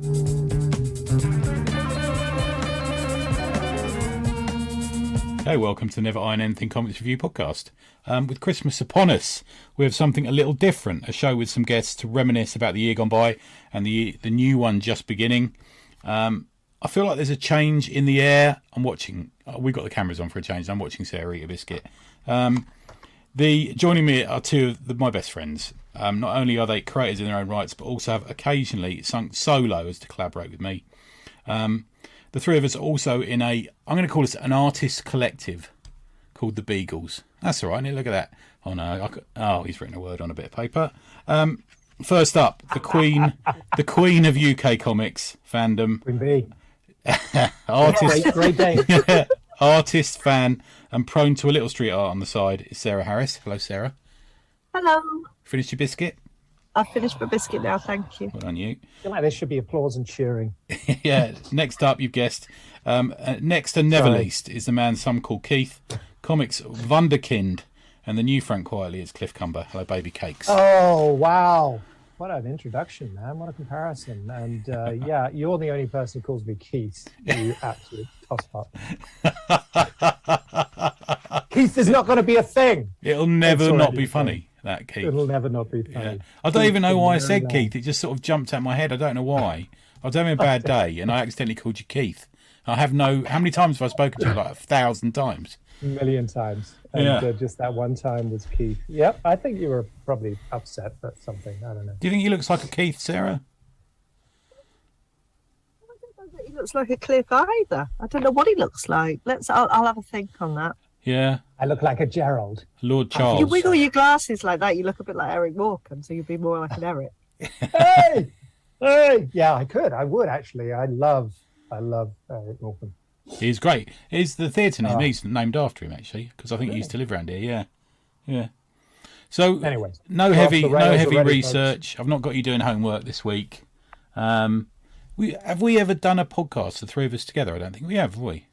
Hey, welcome to the Never Iron Anything Comics Review podcast. With Christmas upon us, we have something a little different, a show with some guests to reminisce about the year gone by and the new one just beginning. I feel like there's a change in the air. I'm watching, we've got the cameras on for a change, I'm watching Sarah eat a biscuit. Joining me are two of my best friends. Not only are they creators in their own rights, but also have occasionally sunk solo as to collaborate with me. The three of us are also in I'm going to call this an artist collective called the Beagles. That's all right. Look at that. Oh no! He's written a word on a bit of paper. First up, the queen of UK comics fandom. Queen Bee. Artist, great day. Artist, fan, and prone to a little street art on the side is Sarah Harris. Hello, Sarah. Hello. Finished your biscuit? I've finished my biscuit now, thank you. Well done, you. I feel like there should be applause and cheering. Yeah. Next up, you've guessed. Next and never least is the man some call Keith, comics wunderkind, and the new Frank Quietly is Cliff Cumber. Hello, baby cakes. Oh, wow. What an introduction, man. What a comparison. And yeah, you're the only person who calls me Keith. You absolute tosspot. Keith is not going to be a thing. It'll never not be funny. That Keith. It'll never not be funny. Yeah. I don't even know why I said Keith. It just sort of jumped out my head. I don't know why. I was having a bad day and I accidentally called you Keith. How many times have I spoken to you? Like 1,000 times. A million times. And just that one time was Keith. Yep, I think you were probably upset at something. I don't know. Do you think he looks like a Keith, Sarah? I don't know that he looks like a Cliff either. I don't know what he looks like. I'll have a think on that. Yeah. I look like a Gerald. Lord Charles. You wiggle your glasses like that, you look a bit like Eric Morecambe, so you'd be more like an Eric. Hey! Yeah, I would actually. I love Eric Morecambe. He's great. Is the theatre name? He's named after him actually, because I think he used to live around here. Yeah. So anyway, no heavy research. Folks. I've not got you doing homework this week. Have we ever done a podcast, the three of us together? I don't think we have we?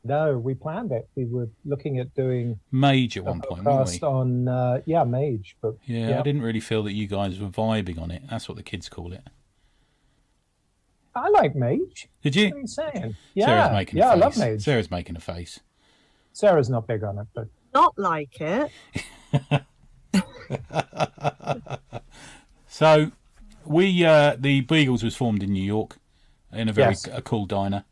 No, we planned it. We were looking at doing Mage at one point, weren't we? On Mage, but yeah, I didn't really feel that you guys were vibing on it. That's what the kids call it. I like Mage. Did you? What are you saying? Yeah, Sarah's making a face. I love Mage. Sarah's making a face. Sarah's not big on it, but Not like it. So we the Beagles was formed in New York in a very cool diner.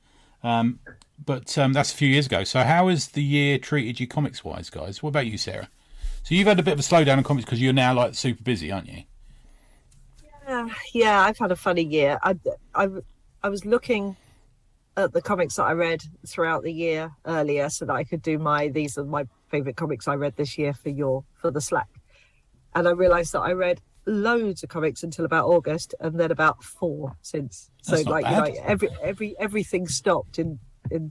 But that's a few years ago. So how has the year treated you comics wise, guys? What about you, Sarah? So you've had a bit of a slowdown in comics because you're now like super busy, aren't you? Yeah, I've had a funny year. I was looking at the comics that I read throughout the year earlier so that I could do these are my favourite comics I read this year for the Slack. And I realised that I read loads of comics until about August and then about 4 since. That's so not bad. Everything stopped in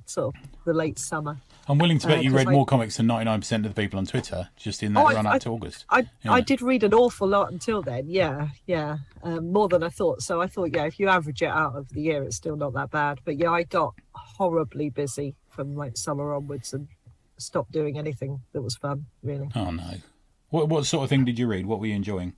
sort of the late summer. I'm willing to bet you read more comics than 99% of the people on Twitter just in that run up to August. I did read an awful lot until then, yeah. More than I thought. So I thought, if you average it out of the year, it's still not that bad. But I got horribly busy from like summer onwards and stopped doing anything that was fun, really. Oh, no. What sort of thing did you read? What were you enjoying?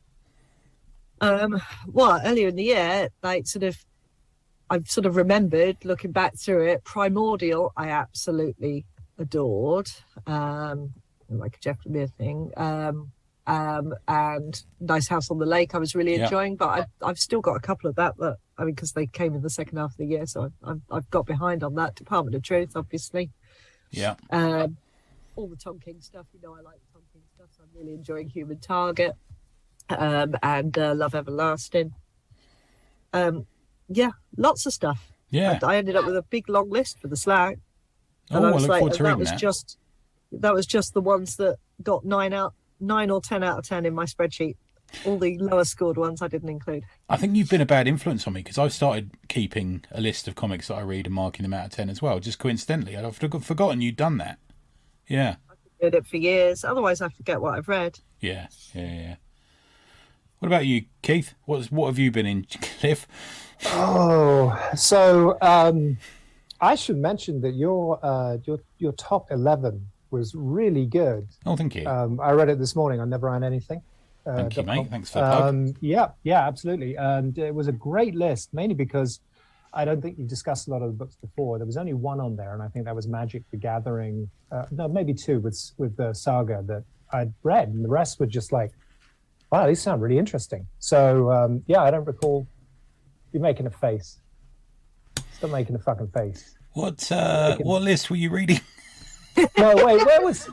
Well, earlier in the year, I've sort of remembered looking back through it. Primordial, I absolutely adored, like a Jeff Lemire thing, and Nice House on the Lake I was really enjoying, but I've still got a couple of that because they came in the second half of the year, so I've got behind on that. Department of Truth, obviously. Yeah. All the Tom King stuff, I like the Tom King stuff, so I'm really enjoying Human Target, and Love Everlasting. Lots of stuff. Yeah. I ended up with a big long list for the Slack. And I look forward to reading that. That was just the ones that got 9 or 10 out of 10 in my spreadsheet. All the lower scored ones I didn't include. I think you've been a bad influence on me because I've started keeping a list of comics that I read and marking them out of 10 as well, just coincidentally. I've forgotten you'd done that. Yeah. I've did it for years. Otherwise, I forget what I've read. Yeah. What about you, Keith? What have you been in, Cliff? Oh, so I should mention that your top 11 was really good. Oh, thank you. I read it this morning on Never Iron Anything. Thank you, mate. Thanks for the plug. Yeah, absolutely. And it was a great list, mainly because I don't think you discussed a lot of the books before. There was only one on there, and I think that was Magic: The Gathering. No, maybe two with the Saga that I'd read, and the rest were just like, wow, these sound really interesting. So yeah, I don't recall you making a face. Stop making a fucking face. What list were you reading? No, wait, where was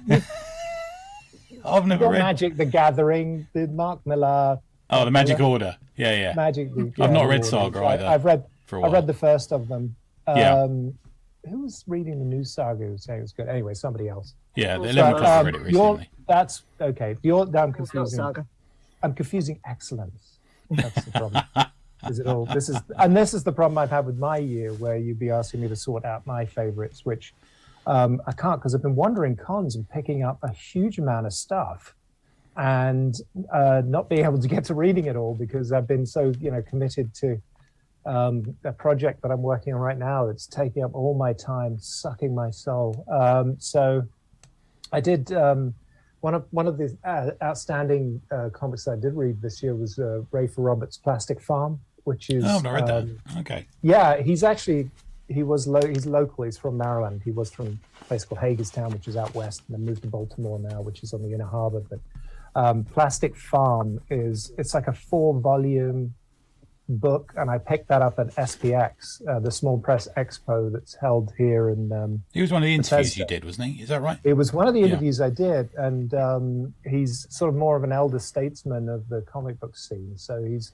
I've never read Magic: The Gathering? The Mark Millar. Oh, the Magic Order. Yeah. Magic. I've not read Order. Saga either. I've read. For a while. I read the first of them. Yeah. Who was reading the new Saga who was saying it was good? Anyway, somebody else. Yeah, the 11 O'Clock read it recently. That's okay. I'm It's not confusing. Saga. I'm confusing excellence. That's the problem. Is it all? This is the problem I've had with my year, where you'd be asking me to sort out my favorites, which I can't, because I've been wandering cons and picking up a huge amount of stuff, and not being able to get to reading it all because I've been so committed to a project that I'm working on right now that's taking up all my time, sucking my soul. So I did one of the outstanding comics that I did read this year was Rafe Roberts' Plastic Farm, which is I've not read that. Okay. Yeah, he's local. He's from Maryland. He was from a place called Hagerstown, which is out west, and then moved to Baltimore now, which is on the Inner Harbor. But Plastic Farm it's like a 4-volume book, and I picked that up at SPX, the Small Press Expo that's held here in He was one of the interviews Bethesda. you did, wasn't he? Is that right? It was one of the interviews I did, and he's sort of more of an elder statesman of the comic book scene, so he's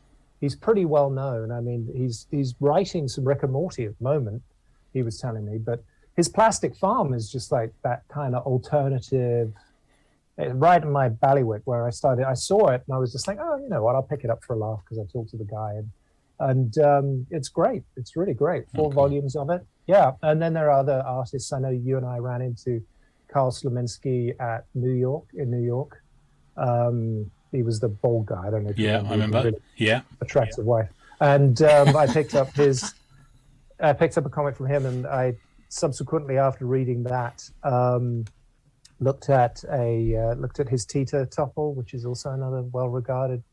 pretty well known. I mean, he's writing some Rick and Morty at the moment, he was telling me, but his Plastic Farm is just like that kind of alternative, right in my bailiwick where I started. I saw it and I was just like, oh, you know what, I'll pick it up for a laugh because I talked to the guy, and it's great. It's really great. 4 volumes of it. Yeah. And then there are other artists. I know you and I ran into Carl Slominski in New York. He was the bald guy. I don't know if you I remember. Really Yeah. attractive wife. And I picked up a comic from him, and I subsequently, after reading that, looked at his Tita Topple, which is also another well-regarded,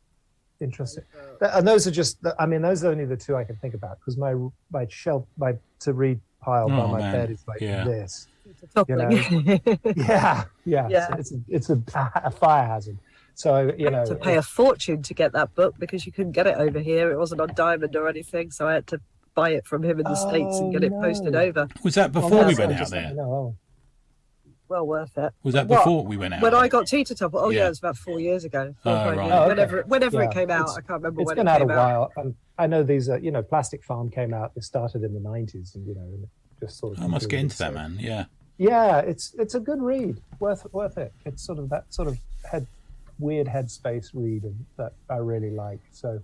interesting. And those are just, I mean, those are only the two I can think about, because my shelf, my to read pile by my bed is like this. You know? yeah. It's a fire hazard. So I had to pay a fortune to get that book because you couldn't get it over here. It wasn't on Diamond or anything, so I had to buy it from him in the States and get it posted over. Was that before we went out there? Well worth it. Was that before we went out? When I got Tita Topple? Oh yeah, it was about 4 years ago. Right. Whenever it came out, I can't remember when it came out. It's been out a while. And I know these are, Plastic Farm came out. It started in the 90s, and and it just sort of. I must get into that, man. Yeah. Yeah, it's a good read. Worth it. It's sort of that sort of weird headspace read that I really like. So,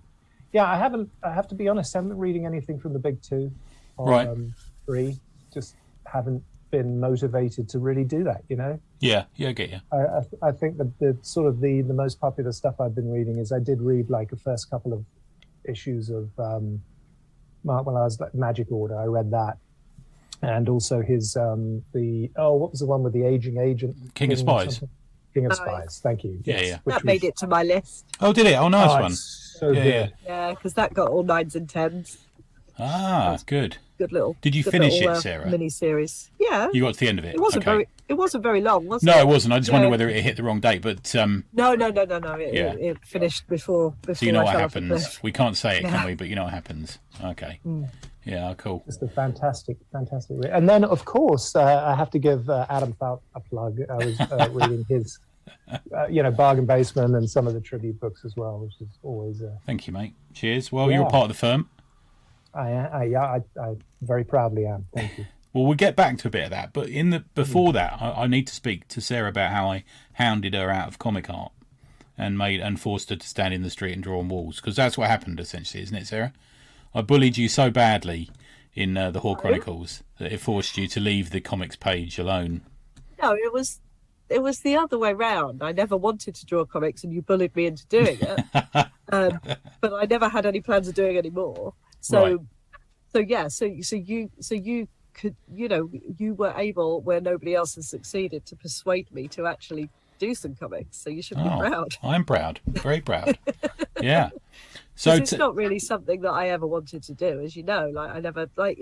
yeah, I have to be honest, I haven't been reading anything from the big two or 3. Just haven't been motivated to really do that, Yeah, I get you. I think the sort of the most popular stuff I've been reading is I did read like the first couple of issues of Mark Millar's Magic Order. I read that. And also his what was the one with the aging agent? King of Spies. King of Spies. Thank you. Yeah. That made it to my list. Oh, did it? Oh, nice one. So good. Yeah, because that got all 9s and 10s. Good. Good little. Did you finish it, Sarah? Mini series. Yeah. You got to the end of it. It wasn't very long, was it? No, it wasn't. I just wondered whether it hit the wrong date, but No. It finished before. So you know I what fell off the happens. cliff. We can't say it, can we? But you know what happens. Okay. Yeah, cool. Just a fantastic read. And then, of course, I have to give Adam Falk a plug. I was reading his, Bargain Basement and some of the tribute books as well, which is always. Thank you, mate. Cheers. Well, you're a part of the firm. I very proudly am. Thank you. Well, we'll get back to a bit of that, but before that, I need to speak to Sarah about how I hounded her out of comic art and forced her to stand in the street and draw on walls, because that's what happened essentially, isn't it, Sarah? I bullied you so badly in the Hall Chronicles that it forced you to leave the comics page alone. No, it was the other way round. I never wanted to draw comics, and you bullied me into doing it. But I never had any plans of doing any more. So you could, you were able, where nobody else has succeeded, to persuade me to actually do some comics. So you should be proud. I'm proud, very proud. Yeah. So it's not really something that I ever wanted to do, as you know. Like I never like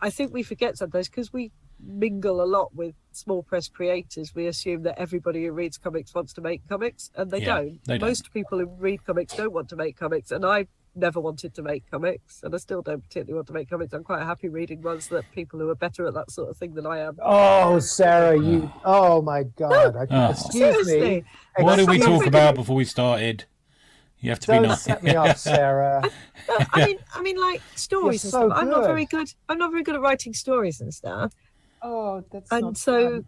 I think we forget sometimes because we mingle a lot with small press creators. We assume that everybody who reads comics wants to make comics, and they don't. Most people who read comics don't want to make comics, and I never wanted to make comics, and I still don't particularly want to make comics. I'm quite happy reading ones that people who are better at that sort of thing than I am. Oh, Sarah, you! Oh my God! Excuse me. What did we talk about before we started? You have to be nice. Set me up, Sarah. I mean, like stories and stuff. I'm not very good. I'm not very good at writing stories and stuff. Oh, that's. And so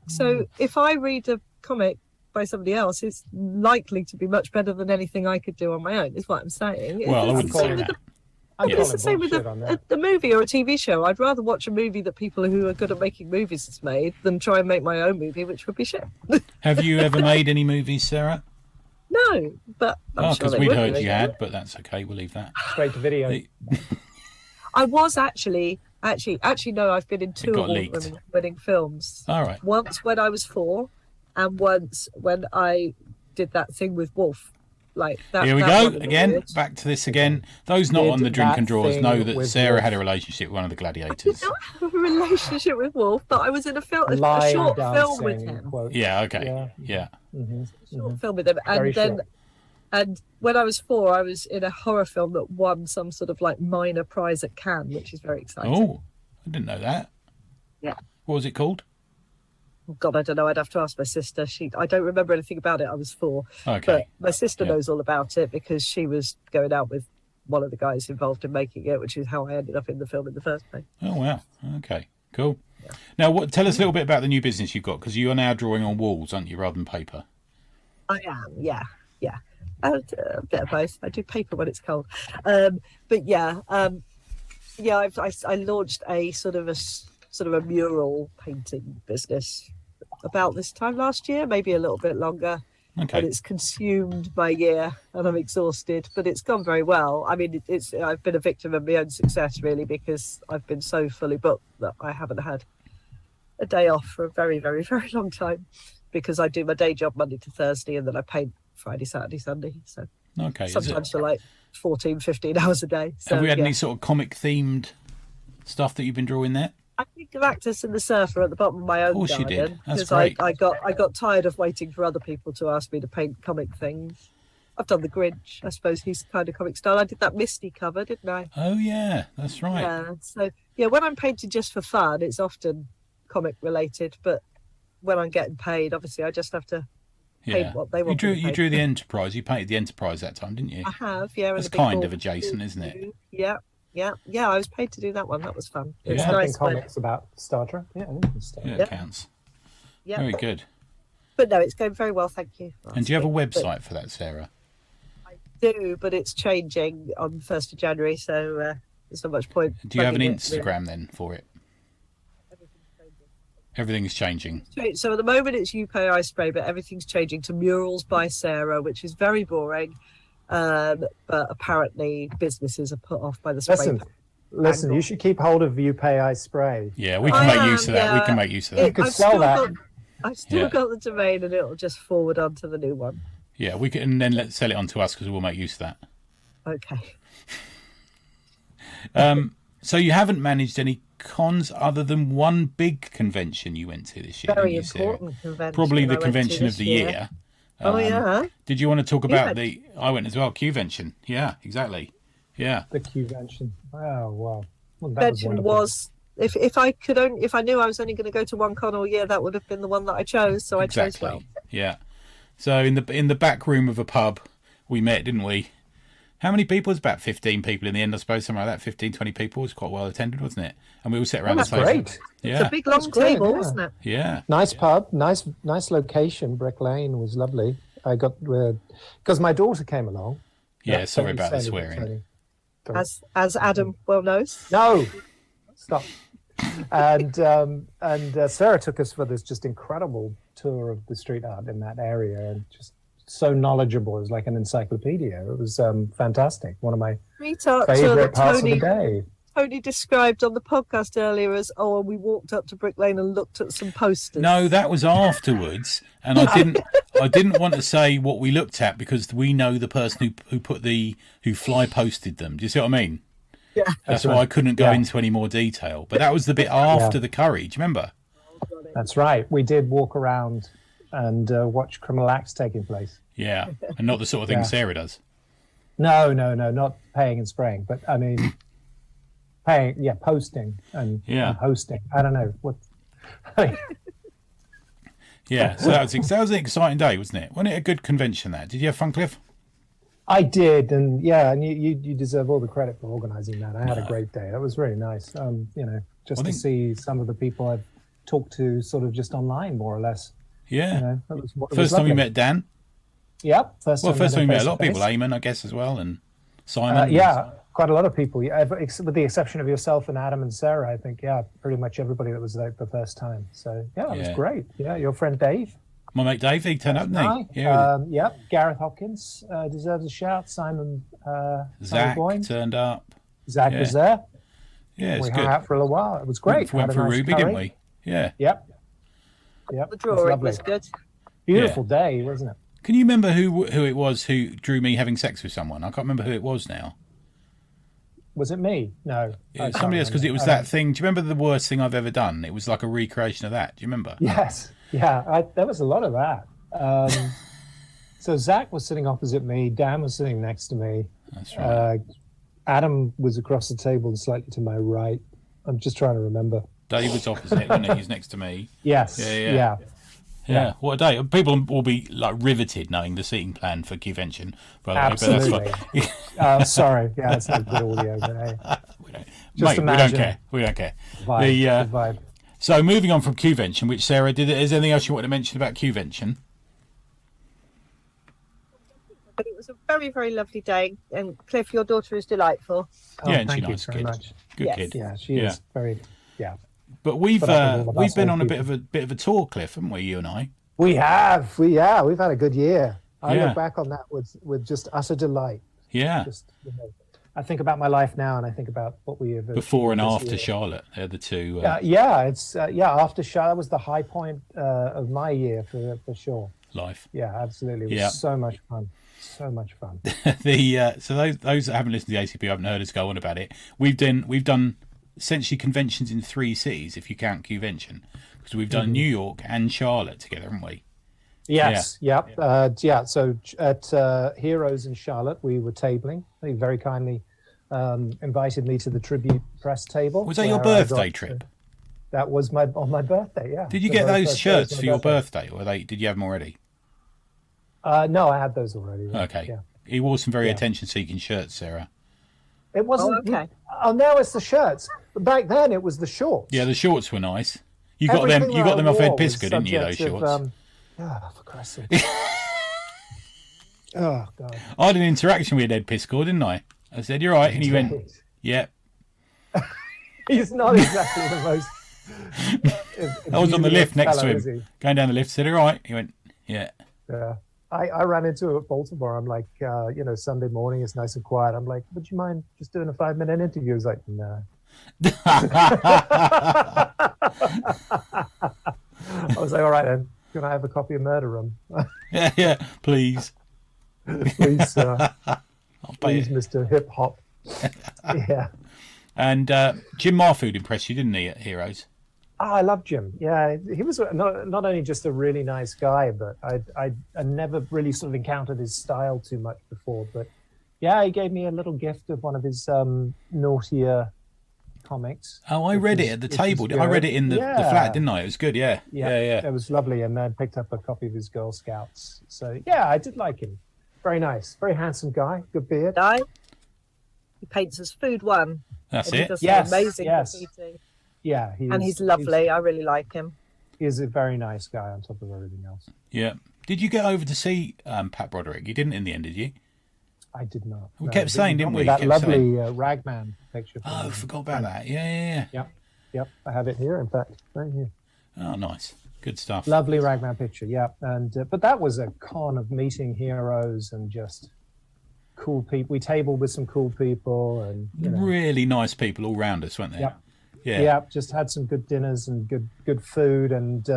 if I read a comic by somebody else, it's likely to be much better than anything I could do on my own. Is what I'm saying. Well, I wouldn't say that. It's the same with a movie or a TV show. I'd rather watch a movie that people who are good at making movies has made than try and make my own movie, which would be shit. Have you ever made any movies, Sarah? No, but I'm sure because we'd heard you had, but that's okay. We'll leave that. Straight to video. I was actually no. I've been in 2 award-winning films. All right. Once when I was 4, and once when I did that thing with Wolf. Like that. Here we go again. Back to this again. Those not on the drink and draws know that Sarah had a relationship with one of the gladiators. I did not have a relationship with Wolf, but I was in a short film with him. Yeah. Okay. Yeah. Short film with him, and when I was 4, I was in a horror film that won some sort of like minor prize at Cannes, which is very exciting. Oh, I didn't know that. Yeah. What was it called? God, I don't know. I'd have to ask my sister. I don't remember anything about it. I was 4. Okay. But my sister knows all about it because she was going out with one of the guys involved in making it, which is how I ended up in the film in the first place. Oh, wow. Okay, cool. Yeah. Now, tell us a little bit about the new business you've got, because you are now drawing on walls, aren't you, rather than paper? I am, yeah. A bit of both. I do paper when it's cold. But yeah, I launched a sort of a mural painting business about this time last year, maybe a little bit longer. Okay. And it's consumed my year, and I'm exhausted, but it's gone very well. I mean, I've been a victim of my own success, really, because I've been so fully booked that I haven't had a day off for a very, very, very long time, because I do my day job Monday to Thursday, and then I paint Friday, Saturday, Sunday. So sometimes for like 14, 15 hours a day. So, have we had any sort of comic-themed stuff that you've been drawing there? I think Galactus and the Surfer at the bottom of my own garden. Of course you did. That's great. Great. I got tired of waiting for other people to ask me to paint comic things. I've done the Grinch. I suppose he's kind of comic style. I did that Misty cover, didn't I? Oh yeah, that's right. Yeah. So yeah, when I'm painting just for fun, it's often comic related. But when I'm getting paid, obviously, I just have to paint what they want. You drew the Enterprise. You painted the Enterprise that time, didn't you? I have. Yeah. That's kind of adjacent, isn't it? Yeah. I was paid to do that one. That was fun. It was nice. Comics about Star Trek. Yeah, it counts. Yeah, very good. But no, it's going very well. Thank you. And do you have a website for that, Sarah? I do, but it's changing on the 1st of January, so there's not much point. Do you have an Instagram then for it? Everything's changing. So at the moment it's UPI Spray, but everything's changing to Murals by Sarah, which is very boring. But apparently businesses are put off by the spray. Listen, you should keep hold of UPI Spray. Yeah, we can make use of that. Yeah. We can make use of that. You could sell that. I've still got the domain, and it'll just forward on to the new one. Yeah, we can, and then let's sell it on to us, because we'll make use of that. Okay. So you haven't managed any cons other than one big convention you went to this year? Very important convention. Probably the convention of the year. Did you want to talk about I went as well, Qvention. Yeah, exactly. Yeah. The Qvention. Oh, wow. Well, Convention was if I knew I was only going to go to one con all year, that would have been the one that I chose. So I chose well. Yeah. So in the back room of a pub, we met, didn't we? How many people? It was about 15 people in the end, I suppose, something like that. 15, 20 people. It was quite well attended, wasn't it? And we all sat around the table. Great. Yeah. It's a big long table, wasn't it? Yeah. Nice pub, nice location. Brick Lane was lovely. I got because my daughter came along. Yeah, sorry about the swearing. As Adam well knows. No, stop. And Sarah took us for this just incredible tour of the street art in that area, and just so knowledgeable. It was like an encyclopedia. It was fantastic. One of my favorite parts of the day. Tony described on the podcast earlier as, and we walked up to Brick Lane and looked at some posters. No, that was afterwards, and I didn't want to say what we looked at because we know the person who fly posted them. Do you see what I mean? Yeah. That's why I couldn't go into any more detail. But that was the bit after the curry. Do you remember? That's right. We did walk around and watch criminal acts taking place. Yeah, and not the sort of thing Sarah does. No, not paying and spraying, but I mean, posting and hosting. I don't know what. Yeah, so that was an exciting day, wasn't it? Wasn't it a good convention? That did you have fun, Cliff? I did, and you deserve all the credit for organising that. I had a great day. That was really nice. To see some of the people I've talked to, sort of just online, more or less. Yeah. It was first time lovely. we met Dan. Yep. First time we met a lot of face-to-face. people. Eamon, I guess, as well, and Simon. Quite a lot of people. Yeah, with the exception of yourself and Adam and Sarah, I think. Yeah, pretty much everybody that was there the first time. So it was great. Yeah, your friend Dave. My mate Dave, he turned up, didn't he? Yeah. Gareth Hopkins deserves a shout. Simon. Zach Boyne turned up. Zach was there. Yeah, it's we good. hung out for a little while. It was great. Went for a Ruby, didn't we? Yeah. Yep. The drawing was good. Beautiful day, wasn't it? Can you remember who it was who drew me having sex with someone? I can't remember who it was now. Was it me? No. It was somebody else, because it was that thing. Do you remember the worst thing I've ever done? It was like a recreation of that. Do you remember? Yes. Yeah, there was a lot of that. So Zach was sitting opposite me. Dan was sitting next to me. That's right. Adam was across the table and slightly to my right. I'm just trying to remember. Dave was opposite, wasn't he? He's next to me. Yes. Yeah, what a day. People will be like riveted knowing the seating plan for convention. Absolutely. Sorry. Yeah, it's not good audio. But hey. We don't care. We don't care. Vibe. So moving on from convention, which Sarah did, is there anything else you want to mention about convention? But it was a very, very lovely day. And Cliff, your daughter is delightful. And thank she's you nice very kid. much. Good Yes. kid. Yeah, she is very. Yeah. But we've been on a people. bit of a tour, Cliff, haven't we? You and I. We have. We've had a good year. I Yeah. look back on that with just utter delight. Yeah. I think about my life now, and I think about what we have Before and this after year. Charlotte, they're the two. After Charlotte, that was the high point of my year for sure. Life. Yeah, absolutely. It was so much fun. So much fun. So those that haven't listened to the ACP, haven't heard us go on about it. We've done essentially conventions in 3 cities, if you count convention, because we've done New York and Charlotte together, haven't we? Yes. Yep. So at Heroes in Charlotte, we were tabling. They very kindly invited me to the tribute press table. Was that your birthday trip? That was on my birthday. Yeah. Did you get those shirts for your birthday, or did you have them already? No, I had those already. Okay. Yeah. He wore some very attention-seeking shirts, Sarah. It wasn't. Oh, okay. Now it's the shirts. But back then it was the shorts. Yeah, the shorts were nice. You got them. You got them off Ed Piskor, didn't you? Those shorts. For Christ's sake. Oh God. I had an interaction with Ed Piskor, didn't I? I said, "You're right," and he went, "Yeah." He's not exactly the most. I was on the lift next to fellow, him, is he? going down the lift. Said, "All right." He went, "Yeah." Yeah. I ran into it at Baltimore. I'm like, Sunday morning, it's nice and quiet. I'm like, would you mind just doing a 5-minute interview? He's like, no. I was like, all right then. Can I have a copy of Murder Room? Yeah, please. Please, I'll pay please, it. Mr. Hip Hop. Yeah. And Jim Marfood impressed you, didn't he, at Heroes? Oh, I love Jim. Yeah, he was not only just a really nice guy, but I never really sort of encountered his style too much before. But yeah, he gave me a little gift of one of his naughtier comics. Oh, I read it at the table. I read it in the flat, didn't I? It was good, yeah. It was lovely, and then picked up a copy of his Girl Scouts. So yeah, I did like him. Very nice, very handsome guy, good beard. He paints as Food One. That's He it. does Yes, amazing yes. graffiti. Yeah, He's lovely. I really like him. He's a very nice guy on top of everything else. Yeah. Did you get over to see Pat Broderick? You didn't in the end, did you? I did not. We kept saying, didn't we? That Kept lovely saying. Ragman picture. Oh, I forgot about that. Yeah. Yep. I have it here, in fact, right here. Oh, nice. Good stuff. Lovely Ragman picture, yeah. And but that was a con of meeting heroes and just cool people. We tabled with some cool people, and really nice people all round us, weren't there? Yep. Yeah, just had some good dinners and good food, and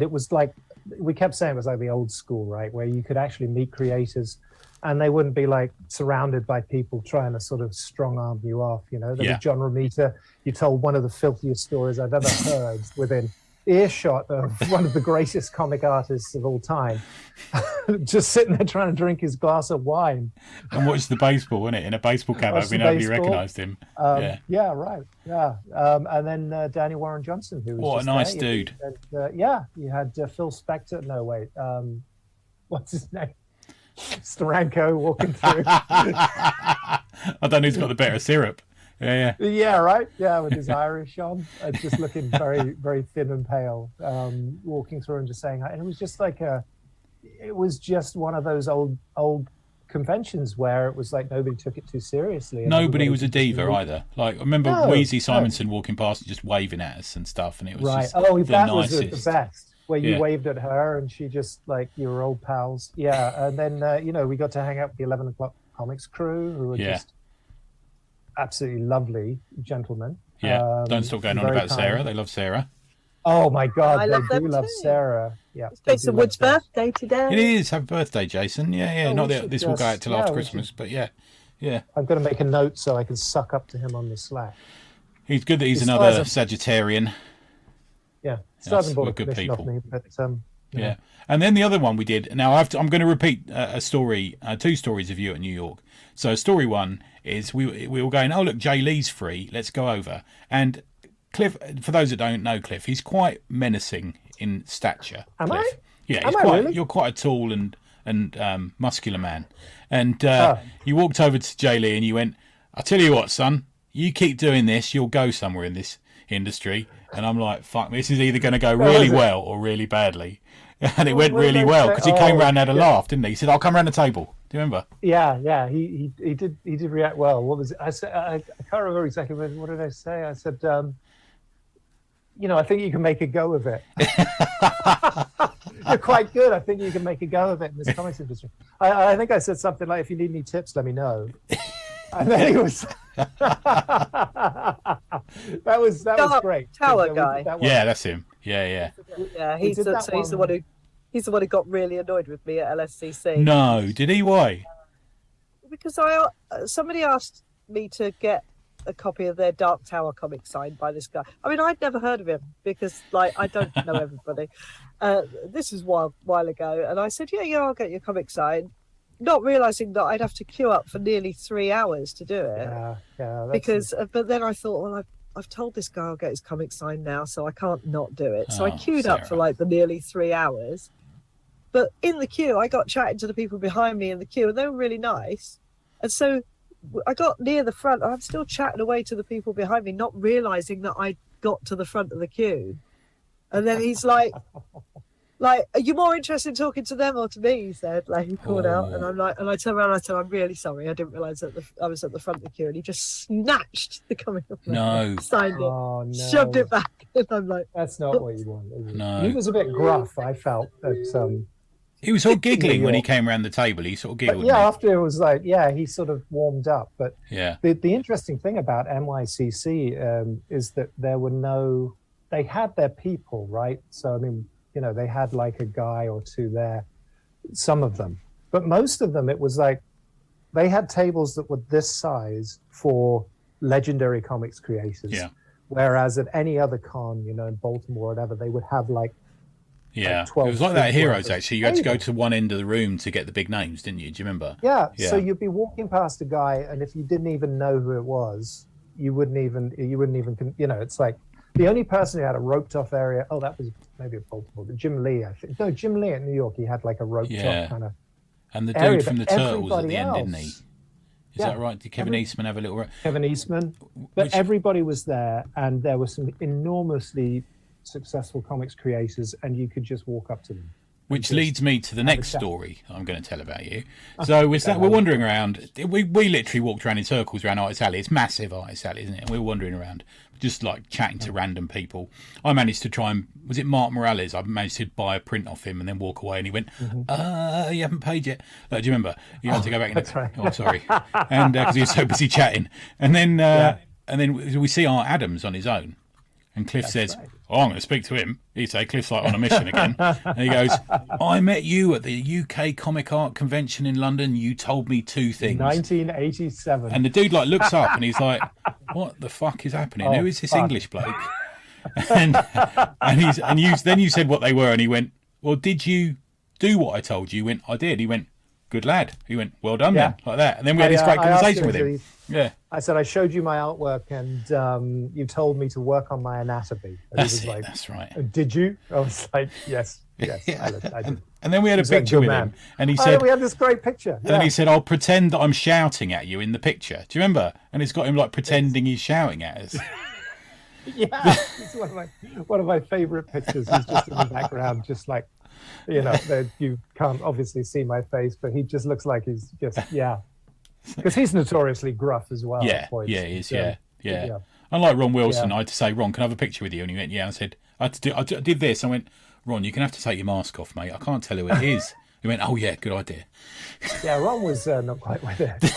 it was like we kept saying it was like the old school, right, where you could actually meet creators, and they wouldn't be like surrounded by people trying to sort of strong arm you off. There was John Romita. You told one of the filthiest stories I've ever heard within earshot of one of the greatest comic artists of all time, just sitting there trying to drink his glass of wine and watch the baseball, wasn't it, in a baseball cap. Nobody recognised him. And then Daniel Warren Johnson, who was what just a nice there. dude. You had Phil Spector. No, wait, what's his name? Steranko walking through. I don't know who's got the better syrup. Yeah, right. Yeah, with his Irish on, just looking very, very thin and pale, walking through and just saying, and it was just like it was just one of those old conventions where it was like nobody took it too seriously. Nobody was a diva either. Like I remember Wheezy Simonson walking past and just waving at us and stuff, and it was just that nicest. Was the best. Where you waved at her and she just like you were old pals. Yeah, and then we got to hang out with the 11 o'clock comics crew, who were just absolutely lovely gentlemen. Yeah, don't stop going on about kind. Sarah. They love Sarah. Oh my God, they do love too. Sarah. Yeah, it's Jason Wood's birthday today. It is. Happy birthday, Jason. Yeah. Not that this will go out till after Christmas, but yeah. I've got to make a note so I can suck up to him on the Slack. He's good that he's another Sagittarian. Yeah, still hasn't bought a good commission people. off me, but yeah. And then the other one we did. Now I'm going to repeat a story, two stories of you at New York. So story one is we were going, oh look, Jay Lee's free. Let's go over. And Cliff, for those that don't know Cliff, he's quite menacing in stature. Am Cliff. I? Yeah, Really? You're quite a tall and muscular man. And you walked over to Jay Lee and you went, I'll tell you what, son, you keep doing this, you'll go somewhere in this industry. And I'm like, fuck, this is either going to go really well or really badly. And it went really well because he came round and had a laugh, didn't he? He said, I'll come round the table. Do you remember? Yeah. He did react well. What was it? I said? I can't remember exactly what did I say. I said, I think you can make a go of it. You're quite good. I think you can make a go of it in this comics industry. I think I said something like, if you need any tips, let me know. And then he was that was great. Tower guy. That's him. Yeah. Yeah, he's the one who got really annoyed with me at LSCC. No, did he? Why? Because somebody asked me to get a copy of their Dark Tower comic signed by this guy. I mean, I'd never heard of him because, I don't know everybody. This is a while ago, and I said, yeah, I'll get your comic signed. Not realizing that I'd have to queue up for nearly 3 hours to do it. Yeah. But then I thought, well, I've told this guy I'll get his comic signed now, so I can't not do it. So I queued up for the nearly 3 hours. But in the queue, I got chatting to the people behind me in the queue, and they were really nice. And so I got near the front. I'm still chatting away to the people behind me, not realizing that I got to the front of the queue. And then he's like, are you more interested in talking to them or to me? He said, he called out, and I'm like, and I turned around and I said, I'm really sorry, I didn't realize that I was at the front of the queue. And he just snatched the comic up, signed it, shoved it back, and I'm like, that's not what you want. Is it? No, he was a bit gruff. I felt that. He was sort of giggling when he came around the table. He sort of giggled. After it was he sort of warmed up. But the interesting thing about NYCC is that they had their people, right? So I mean, they had a guy or two there, some of them. But most of them, it was they had tables that were this size for legendary comics creators. Yeah. Whereas at any other con, in Baltimore or whatever, they would have it was like that at Heroes, actually. You had to go to one end of the room to get the big names, didn't you? Do you remember? Yeah. So you'd be walking past a guy, and if you didn't even know who it was, you wouldn't even, it's like, the only person who had a roped off area, that was maybe at Baltimore, but Jim Lee, I think. No, Jim Lee at New York, he had a roped off kind of. And the dude area, from the Turtles at the end, didn't he? Is Yeah. that right? Did Kevin Eastman have a little... Kevin Eastman. But everybody was there, and there were some enormously successful comics creators, and you could just walk up to them. Which just leads me to the next chat. story I'm going to tell about you. So we're wandering around. We literally walked around in circles around Artist Alley. It's massive Artist Alley, isn't it? And we were wandering around, just like chatting to random people. I managed to try and, was it Mark Morales? I managed to buy a print off him and then walk away. And he went, you haven't paid yet. Like, do you remember? You had to go back. That's right. Oh, sorry. And because he was so busy chatting. And then we see Art Adams on his own. And Cliff says, right. "Oh, I'm going to speak to him." He'd say, Cliff's like on a mission again. And he goes, "I met you at the UK Comic Art Convention in London. You told me two things." 1987. And the dude like looks up and he's like, "What the fuck is happening? Who is this English bloke?" And then you said what they were, and he went, "Well, did you do what I told you?" He went, "I did." He went, "Good lad." He went, "Well done then," like that. And then we had this great conversation with him. Yeah. I said, I showed you my artwork and you told me to work on my anatomy. And That's he was it. like, That's right. Did you? I was like, yes, Yeah. I did. And then we had a He's like, picture "Good with man." him, and he said, we had this great picture. and then he said, "I'll pretend that I'm shouting at you in the picture." Do you remember? And it's got him like pretending he's shouting at us. Yeah, it's one of my favorite pictures. He's just in the background, just like, you can't obviously see my face, but he just looks like he's just, because he's notoriously gruff as well. Yeah, at points. yeah, he is. So, Yeah. Unlike Ron Wilson, I had to say, "Ron, can I have a picture with you?" And he went, "Yeah." I said, I did this. I went, "Ron, you're going to have to take your mask off, mate. I can't tell who it is." He went, "Oh, yeah, good idea." Yeah, Ron was not quite with it.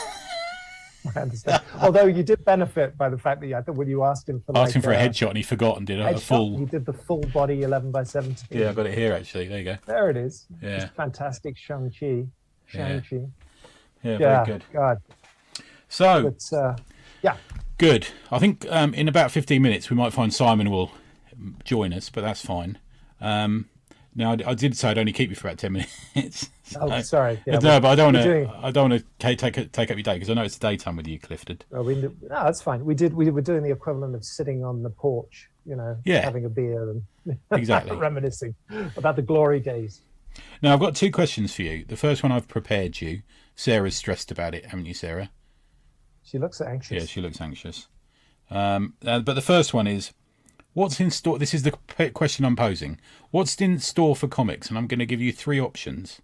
I understand. Although you did benefit by the fact that I think when you asked him for Asked him for a headshot and he forgot and did a full. He did the full body 11x17. Yeah, I got it here actually. There you go. There it is. Yeah. Just fantastic Shang-Chi. Shang-Chi. Yeah, very good. God. So, But, good. I think in about 15 minutes we might find Simon will join us, but that's fine. Now I did say I'd only keep you for about 10 minutes. Oh, sorry. Yeah, no, but I don't want to take up your day because I know it's daytime with you, Clifford. Well, no, that's fine. We were doing the equivalent of sitting on the porch, having a beer and Exactly. reminiscing about the glory days. Now I've got two questions for you. The first one I've prepared you. Sarah's stressed about it, haven't you, Sarah? She looks anxious. Yeah, she looks anxious. But the first one is, what's in store? This is the question I'm posing. What's in store for comics? And I'm going to give you three options.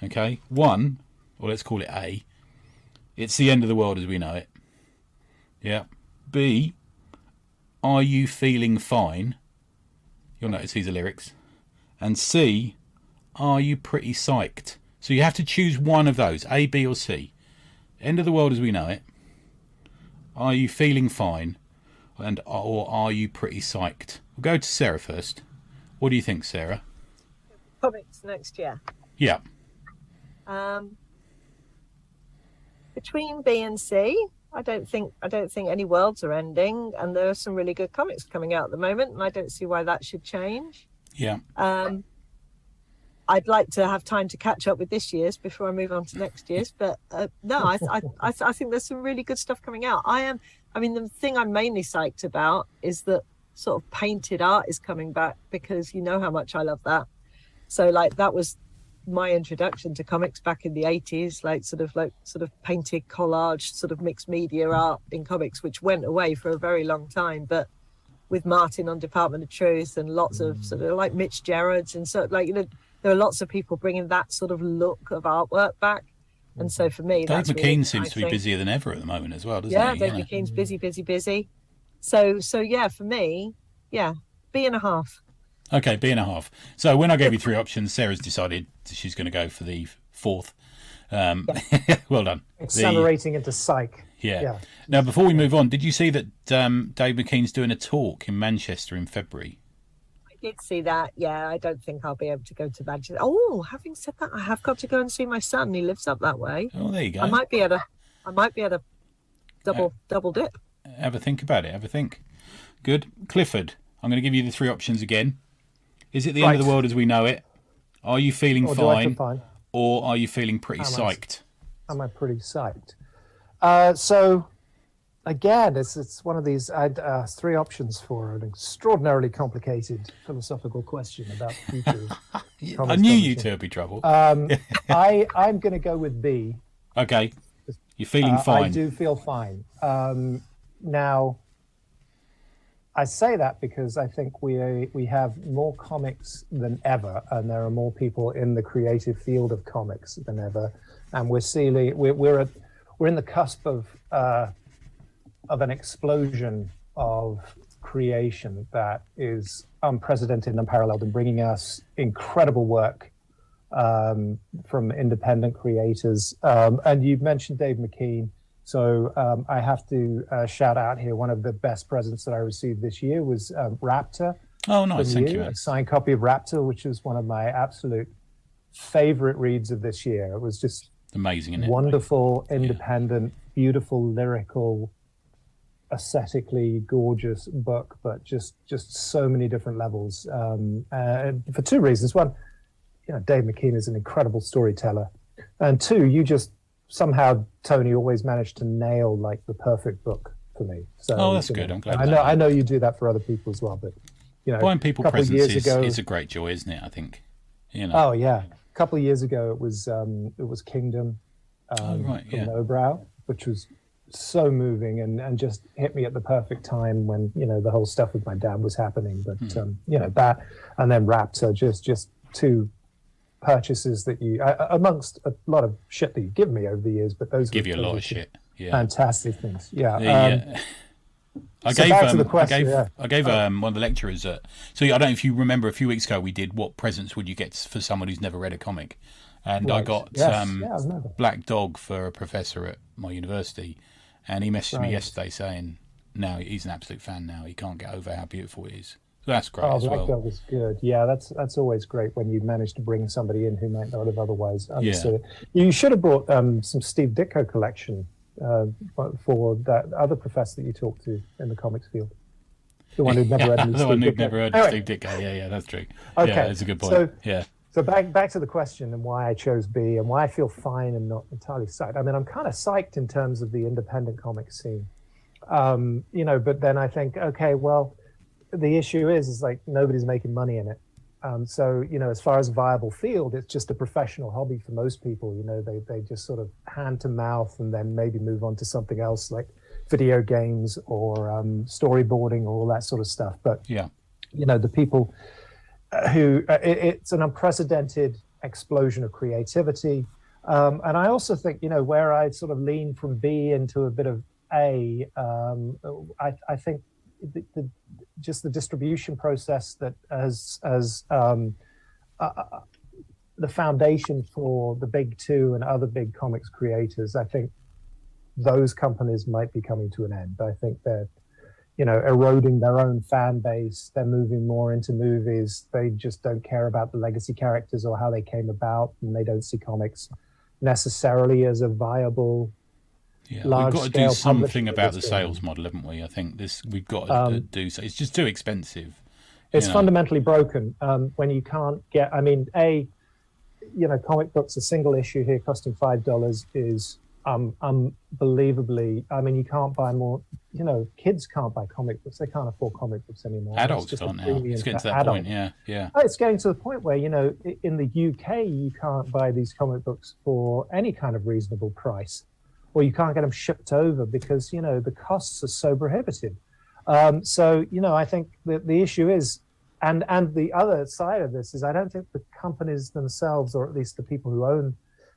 Okay, one, or let's call it A. It's the end of the world as we know it. Yeah. B. Are you feeling fine? You'll notice these are lyrics. And C. Are you pretty psyched? So you have to choose one of those, A, B, or C. End of the world as we know it. Are you feeling fine? Or are you pretty psyched? We'll go to Sarah first. What do you think, Sarah? Comics next year. Yeah. Between B and C, I don't think any worlds are ending, and there are some really good comics coming out at the moment, and I don't see why that should change. Yeah. I'd like to have time to catch up with this year's before I move on to next year's, but no, I think there's some really good stuff coming out. The thing I'm mainly psyched about is that sort of painted art is coming back, because you know how much I love that. So that was my introduction to comics back in the 80s, like sort of painted collage, sort of mixed media art in comics, which went away for a very long time. But with Martin on Department of Truth and lots of sort of like Mitch Gerrards and there are lots of people bringing that sort of look of artwork back. And so for me, Dave McKean really seems to be busier than ever at the moment as well, doesn't he? Yeah, Dave McKean's busy. So yeah, for me, B.5. Okay, B.5. So when I gave you three options, Sarah's decided she's going to go for the fourth. Well done. Accelerating into psych. Yeah. Now, before we move on, did you see that Dave McKean's doing a talk in Manchester in February? I did see that. Yeah, I don't think I'll be able to go to Manchester. Oh, having said that, I have got to go and see my son. He lives up that way. Oh, there you go. I might be able to double dip. Have a think about it. Have a think. Good. Clifford, I'm going to give you the three options again. Is it the end of the world as we know it? Are you feeling fine? Or are you feeling pretty psyched? Am I pretty psyched? So, again, it's one of these. I had three options for an extraordinarily complicated philosophical question about the future. I knew you two would be trouble. I'm going to go with B. Okay. You're feeling fine. I do feel fine. Now, I say that because I think we have more comics than ever, and there are more people in the creative field of comics than ever, and we're in the cusp of an explosion of creation that is unprecedented and unparalleled, and bringing us incredible work from independent creators. And you mentioned Dave McKean. So I have to shout out here, one of the best presents that I received this year was Raptor. Oh, nice. Thank you, man. A signed copy of Raptor, which was one of my absolute favorite reads of this year. It was just amazing, isn't it? Wonderful, independent, beautiful, lyrical, aesthetically gorgeous book, but just so many different levels. For two reasons. One, Dave McKean is an incredible storyteller. And two, you just somehow, Tony, always managed to nail like the perfect book for me. So that's good. I'm glad. I know you do that for other people as well, but buying people presents is a great joy, isn't it? I think. Oh yeah, a couple of years ago it was Kingdom from Lowbrow, which was so moving and just hit me at the perfect time when the whole stuff with my dad was happening. But that, and then Raptor, just two purchases that you, amongst a lot of shit that you've given me over the years, but those give you a lot of shit. Yeah, fantastic things. Yeah. I gave one of the lecturers so I don't know if you remember, a few weeks ago we did what presents would you get for someone who's never read a comic, and I got Black Dog for a professor at my university, and he messaged me yesterday saying now he's an absolute fan now, he can't get over how beautiful it is. So that's great as well. Black Dog was good. Yeah, that's always great when you manage to bring somebody in who might not have otherwise understood it. You should have brought some Steve Ditko collection for that other professor that you talked to in the comics field. The one who'd never read any the one who'd never heard of Steve Ditko. Yeah, that's true. Okay. Yeah, that's a good point. So back to the question and why I chose B and why I feel fine and not entirely psyched. I mean, I'm kind of psyched in terms of the independent comic scene. But then I think, okay, well, the issue is like nobody's making money in it. So, as far as a viable field, it's just a professional hobby for most people. They just sort of hand to mouth and then maybe move on to something else like video games or storyboarding or all that sort of stuff. But, the people who it's an unprecedented explosion of creativity. And I also think, where I sort of lean from B into a bit of A, I think just the distribution process that as the foundation for the big two and other big comics creators, I think those companies might be coming to an end. I think they're, eroding their own fan base. They're moving more into movies. They just don't care about the legacy characters or how they came about, and they don't see comics necessarily as a viable. Yeah, we've got to do something about the sales model, haven't we? I think we've got to do so. It's just too expensive. It's fundamentally broken when you can't get. I mean, comic books, a single issue here costing $5 is unbelievably. I mean, you can't buy more. Kids can't buy comic books. They can't afford comic books anymore. Adults can't now. It's getting to that point. Yeah. It's getting to the point where in the UK you can't buy these comic books for any kind of reasonable price. Or you can't get them shipped over because, the costs are so prohibitive. So, I think the issue is, and the other side of this is I don't think the companies themselves, or at least the people who own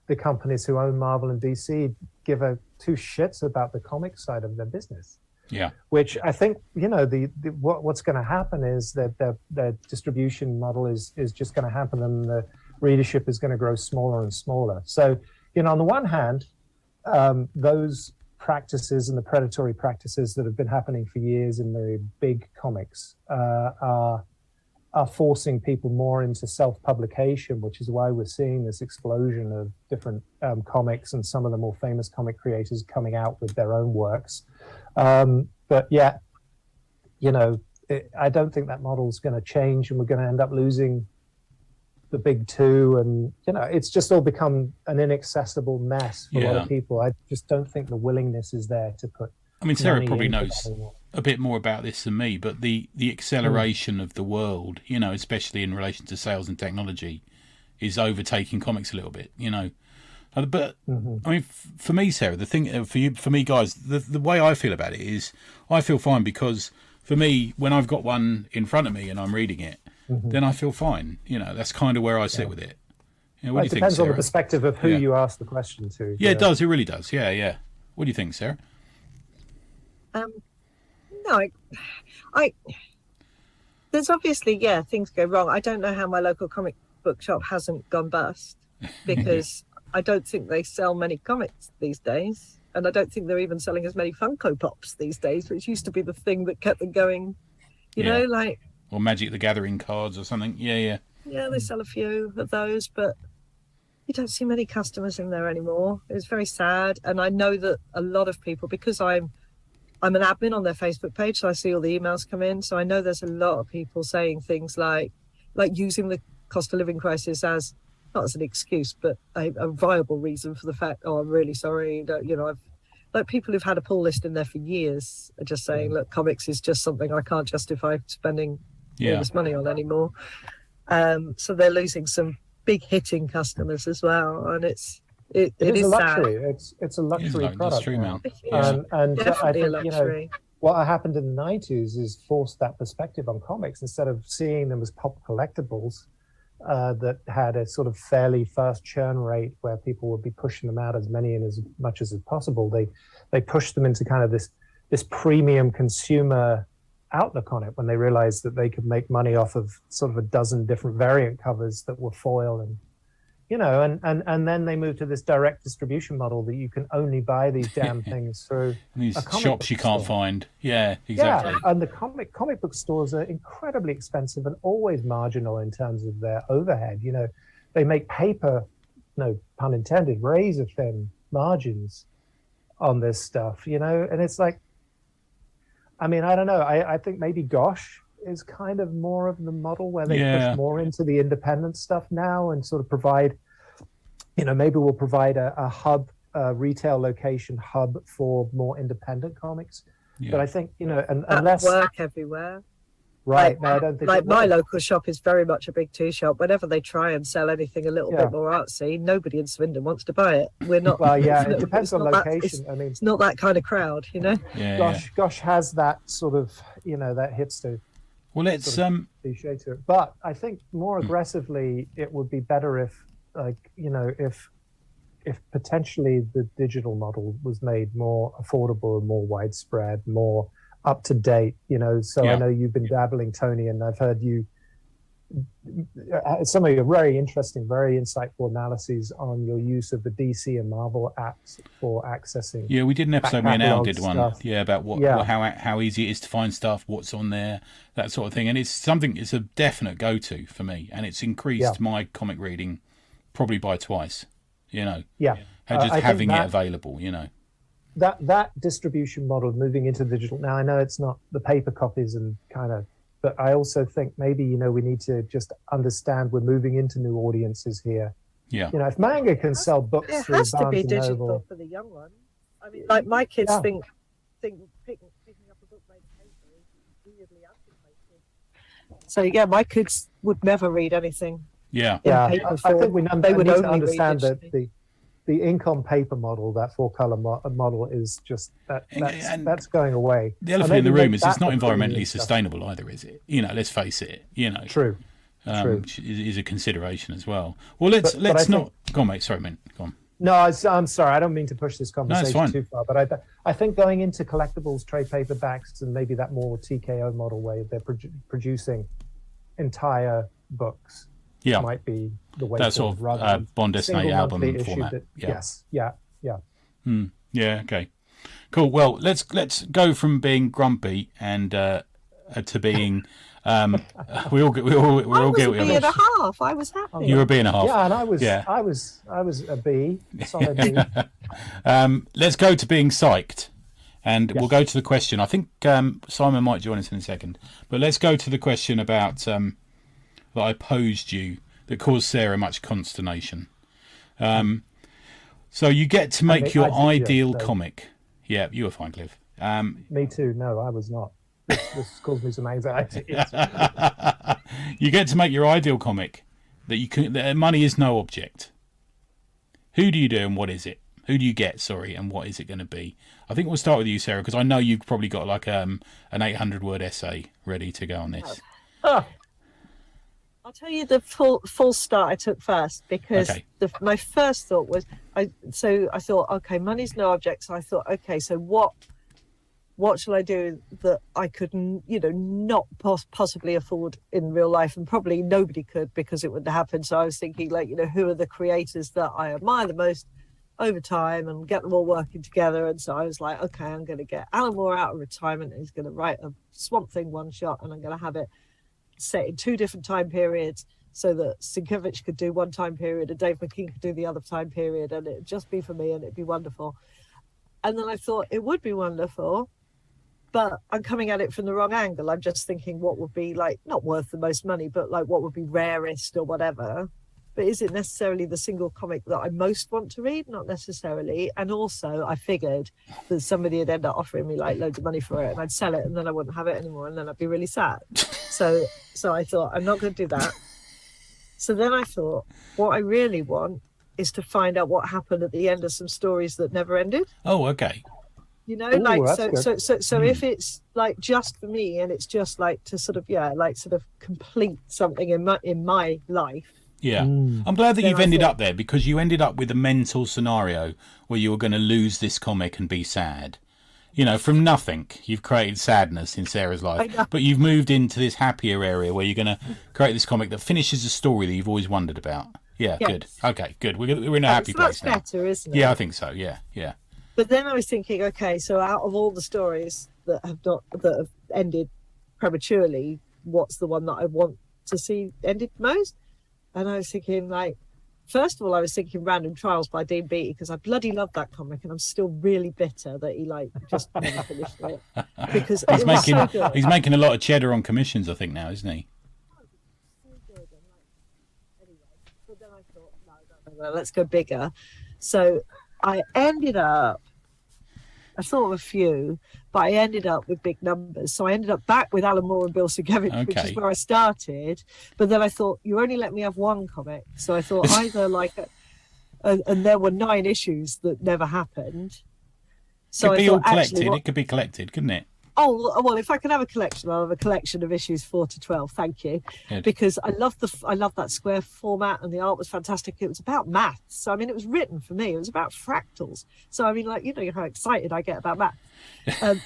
the companies who own Marvel and DC, give a two shits about the comic side of their business. Yeah. Which I think, what's going to happen is that their distribution model is just going to happen, and the readership is going to grow smaller and smaller. So, on the one hand, those practices and the predatory practices that have been happening for years in the big comics are forcing people more into self-publication, which is why we're seeing this explosion of different comics and some of the more famous comic creators coming out with their own works. But yet, I don't think that model is going to change, and we're going to end up losing the big two, and it's just all become an inaccessible mess for a lot of people. I just don't think the willingness is there to put. I mean, Sarah probably knows a bit more about this than me, but the acceleration of the world, especially in relation to sales and technology, is overtaking comics a little bit. But I mean, for me, Sarah, the thing for me, guys, the way I feel about it is I feel fine because for me, when I've got one in front of me and I'm reading it, then I feel fine. You know, that's kind of where I sit with it. You know, what do you It think, depends on the Sarah? perspective of who you ask the question to. Yeah, it does. It really does. Yeah, yeah. What do you think, Sarah? No, I there's obviously things go wrong. I don't know how my local comic book shop hasn't gone bust because I don't think they sell many comics these days, and I don't think they're even selling as many Funko Pops these days, which used to be the thing that kept them going. You know, like or Magic the Gathering cards or something. Yeah. Yeah, they sell a few of those, but you don't see many customers in there anymore. It's very sad, and I know that a lot of people, because I'm an admin on their Facebook page, so I see all the emails come in. So I know there's a lot of people saying things like using the cost of living crisis as not as an excuse, but a viable reason for the fact, oh, I'm really sorry. You know, I've like people who've had a pull list in there for years are just saying, look, comics is just something I can't justify spending all this money on anymore. So they're losing some big hitting customers as well, and it is a luxury. sad. It's a luxury product. True, man. And I think luxury. What happened in the 90s is forced that perspective on comics. Instead of seeing them as pop collectibles that had a sort of fairly fast churn rate where people would be pushing them out as many and as much as possible, they pushed them into kind of this premium consumer outlook on it when they realized that they could make money off of sort of a dozen different variant covers that were foil and and then they moved to this direct distribution model that you can only buy these damn things through these shops you can't find. Yeah, exactly. Yeah, and the comic book stores are incredibly expensive and always marginal in terms of their overhead. You know, they make paper, no pun intended, razor thin margins on this stuff, you know, and it's like, I mean, I don't know. I think maybe Gosh is kind of more of the model where they push more into the independent stuff now and sort of provide, maybe we'll provide a hub, retail location hub for more independent comics. Yeah. But I think, unless work everywhere. Right. No, I don't think my local shop is very much a big tea shop. Whenever they try and sell anything a little bit more artsy, nobody in Swindon wants to buy it. We're not. Well, yeah, it depends on location. I mean, it's not that kind of crowd, you know. Yeah, Gosh has that sort of, that hipster. Well, let's cliche to it. But I think more aggressively, it would be better if, if potentially the digital model was made more affordable and more widespread, more up to date, So I know you've been dabbling, Tony, and I've heard you some of your very interesting, very insightful analyses on your use of the DC and Marvel apps for accessing. Yeah, we did an episode. Me and Al did one. Stuff. Yeah, about how easy it is to find stuff, what's on there, that sort of thing. And it's a definite go-to for me, and it's increased my comic reading probably by twice. Yeah, just having it available. That distribution model moving into digital. Now I know it's not the paper copies and kind of. But I also think maybe, we need to just understand we're moving into new audiences here. Yeah. If manga can sell books through Barnes & Noble. It has to be digital for the young ones. I mean, like my kids think picking up a book made of paper is weirdly antiquated. So, my kids would never read anything. Yeah. I think we need to understand that the ink on paper model, that 4-color model, is just that's going away. The elephant in the room is it's not environmentally sustainable either, is it? Let's face it. True. Which is a consideration as well. Well, let's not. Go on, mate. Sorry, man. Go on. No, I'm sorry. I don't mean to push this conversation too far, but I think going into collectibles, trade paperbacks, and maybe that more TKO model where they're producing entire books. Yeah, might be the way. That sort of Bond Destiny album format. Yes. Yeah. Okay. Cool. Well, let's go from being grumpy and to being. We're all guilty of it. I was a B and a half. I was happy. You were a B and a half. Yeah, and I was a B. Solid B. Let's go to being psyched, and we'll go to the question. I think Simon might join us in a second, but let's go to the question about. That I posed you that caused Sarah much consternation. So you get to make your ideal comic. Yeah, you were fine, Cliff. Me too. No, I was not. This caused me some anxiety. You get to make your ideal comic that money is no object. Who do you do and what is it? Who do you get? Sorry, and what is it going to be? I think we'll start with you, Sarah, because I know you've probably got like an 800-word essay ready to go on this. Oh. I'll tell you the full start I took first, because my first thought was, I thought, okay, money's no object. So I thought, okay, so what shall I do that I could, not possibly afford in real life, and probably nobody could, because it wouldn't happen. So I was thinking, like, who are the creators that I admire the most over time, and get them all working together. And so I was like, okay, I'm going to get Alan Moore out of retirement, and he's going to write a Swamp Thing one shot, and I'm going to have it set in 2 different time periods, so that Sienkiewicz could do one time period and Dave McKean could do the other time period, and it'd just be for me, and it'd be wonderful. And then I thought it would be wonderful, but I'm coming at it from the wrong angle. I'm just thinking what would be, like, not worth the most money, but like what would be rarest or whatever. But is it necessarily the single comic that I most want to read? Not necessarily. And also I figured that somebody would end up offering me like loads of money for it, and I'd sell it, and then I wouldn't have it anymore, and then I'd be really sad. So I thought, I'm not going to do that. So then I thought, what I really want is to find out what happened at the end of some stories that never ended. Oh, okay. Ooh, so if it's like just for me, and it's just like to sort of complete something in my life. Yeah. I'm glad that you've ended up there, because you ended up with a mental scenario where you were going to lose this comic and be sad. From nothing, you've created sadness in Sarah's life, but you've moved into this happier area where you're going to create this comic that finishes a story that you've always wondered about. Yeah, yes. Good. Okay, good. We're in a happy place now. That's better, isn't it? Yeah, I think so. Yeah. But then I was thinking, okay, so out of all the stories that have ended prematurely, what's the one that I want to see ended most? And I was thinking, like, first of all, I was thinking Random Trials by Dean Beattie, because I bloody love that comic, and I'm still really bitter that he just never finished it, because he's making a lot of cheddar on commissions, I think, now, isn't he? Anyway, but then I thought, no, let's go bigger. So I thought of a few, but I ended up with big numbers. So I ended up back with Alan Moore and Bill Sienkiewicz, which is where I started. But then I thought, you only let me have one comic. So I thought either and there were 9 issues that never happened. So it could be all collected. It could be collected, couldn't it? Oh, well, if I can have a collection, I'll have a collection of issues 4 to 12. Thank you. Good. Because I love that square format, and the art was fantastic. It was about maths. So, I mean, it was written for me. It was about fractals. So, I mean, like, how excited I get about maths.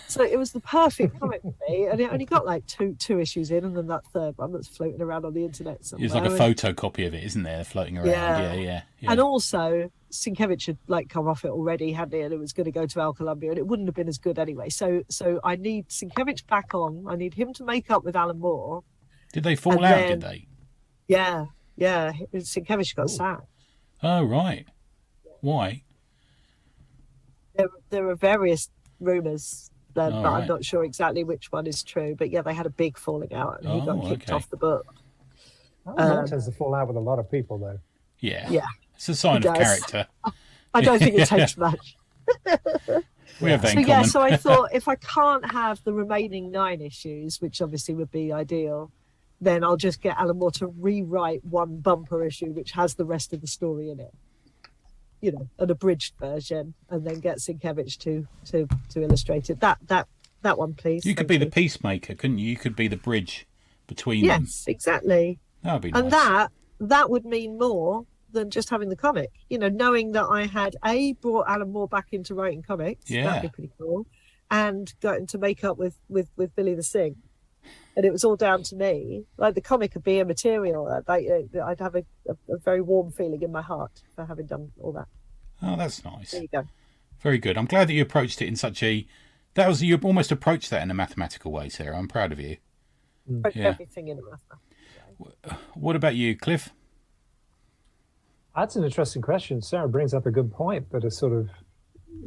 So it was the perfect comic for me. And it only got like two issues in, and then that third one that's floating around on the internet somewhere. It's like a photocopy of it, isn't there, floating around? Yeah. And also, Sienkiewicz had come off it already, hadn't he? And it was going to go to Al Columbia, and it wouldn't have been as good anyway. So I need Sienkiewicz back on. I need him to make up with Alan Moore. Did they fall out? Did they? Yeah. Sienkiewicz got sacked. Oh right. Why? There are various rumours, but I'm not sure exactly which one is true. But yeah, they had a big falling out, and he got kicked off the book. That tends to fall out with a lot of people, though. Yeah. It's a sign of character. I don't think it takes much. We have that in common. So I thought, if I can't have the remaining 9 issues, which obviously would be ideal, then I'll just get Alan Moore to rewrite one bumper issue which has the rest of the story in it. An abridged version, and then get Sienkiewicz to illustrate it. That one, please. You could be the peacemaker, couldn't you? You could be the bridge between them. Yes, exactly. That would be nice. And that would mean more than just having the comic. Knowing that I had brought Alan Moore back into writing comics. Yeah. That'd be pretty cool. And gotten to make up with Billy the Sing. And it was all down to me. Like, the comic would be immaterial. I'd have a very warm feeling in my heart for having done all that. Oh, that's nice. There you go. Very good. I'm glad that you approached it in such a... you almost approached that in a mathematical way, Sarah. I'm proud of you. Everything in a mathematical way. What about you, Cliff? That's an interesting question. Sarah brings up a good point, that is sort of,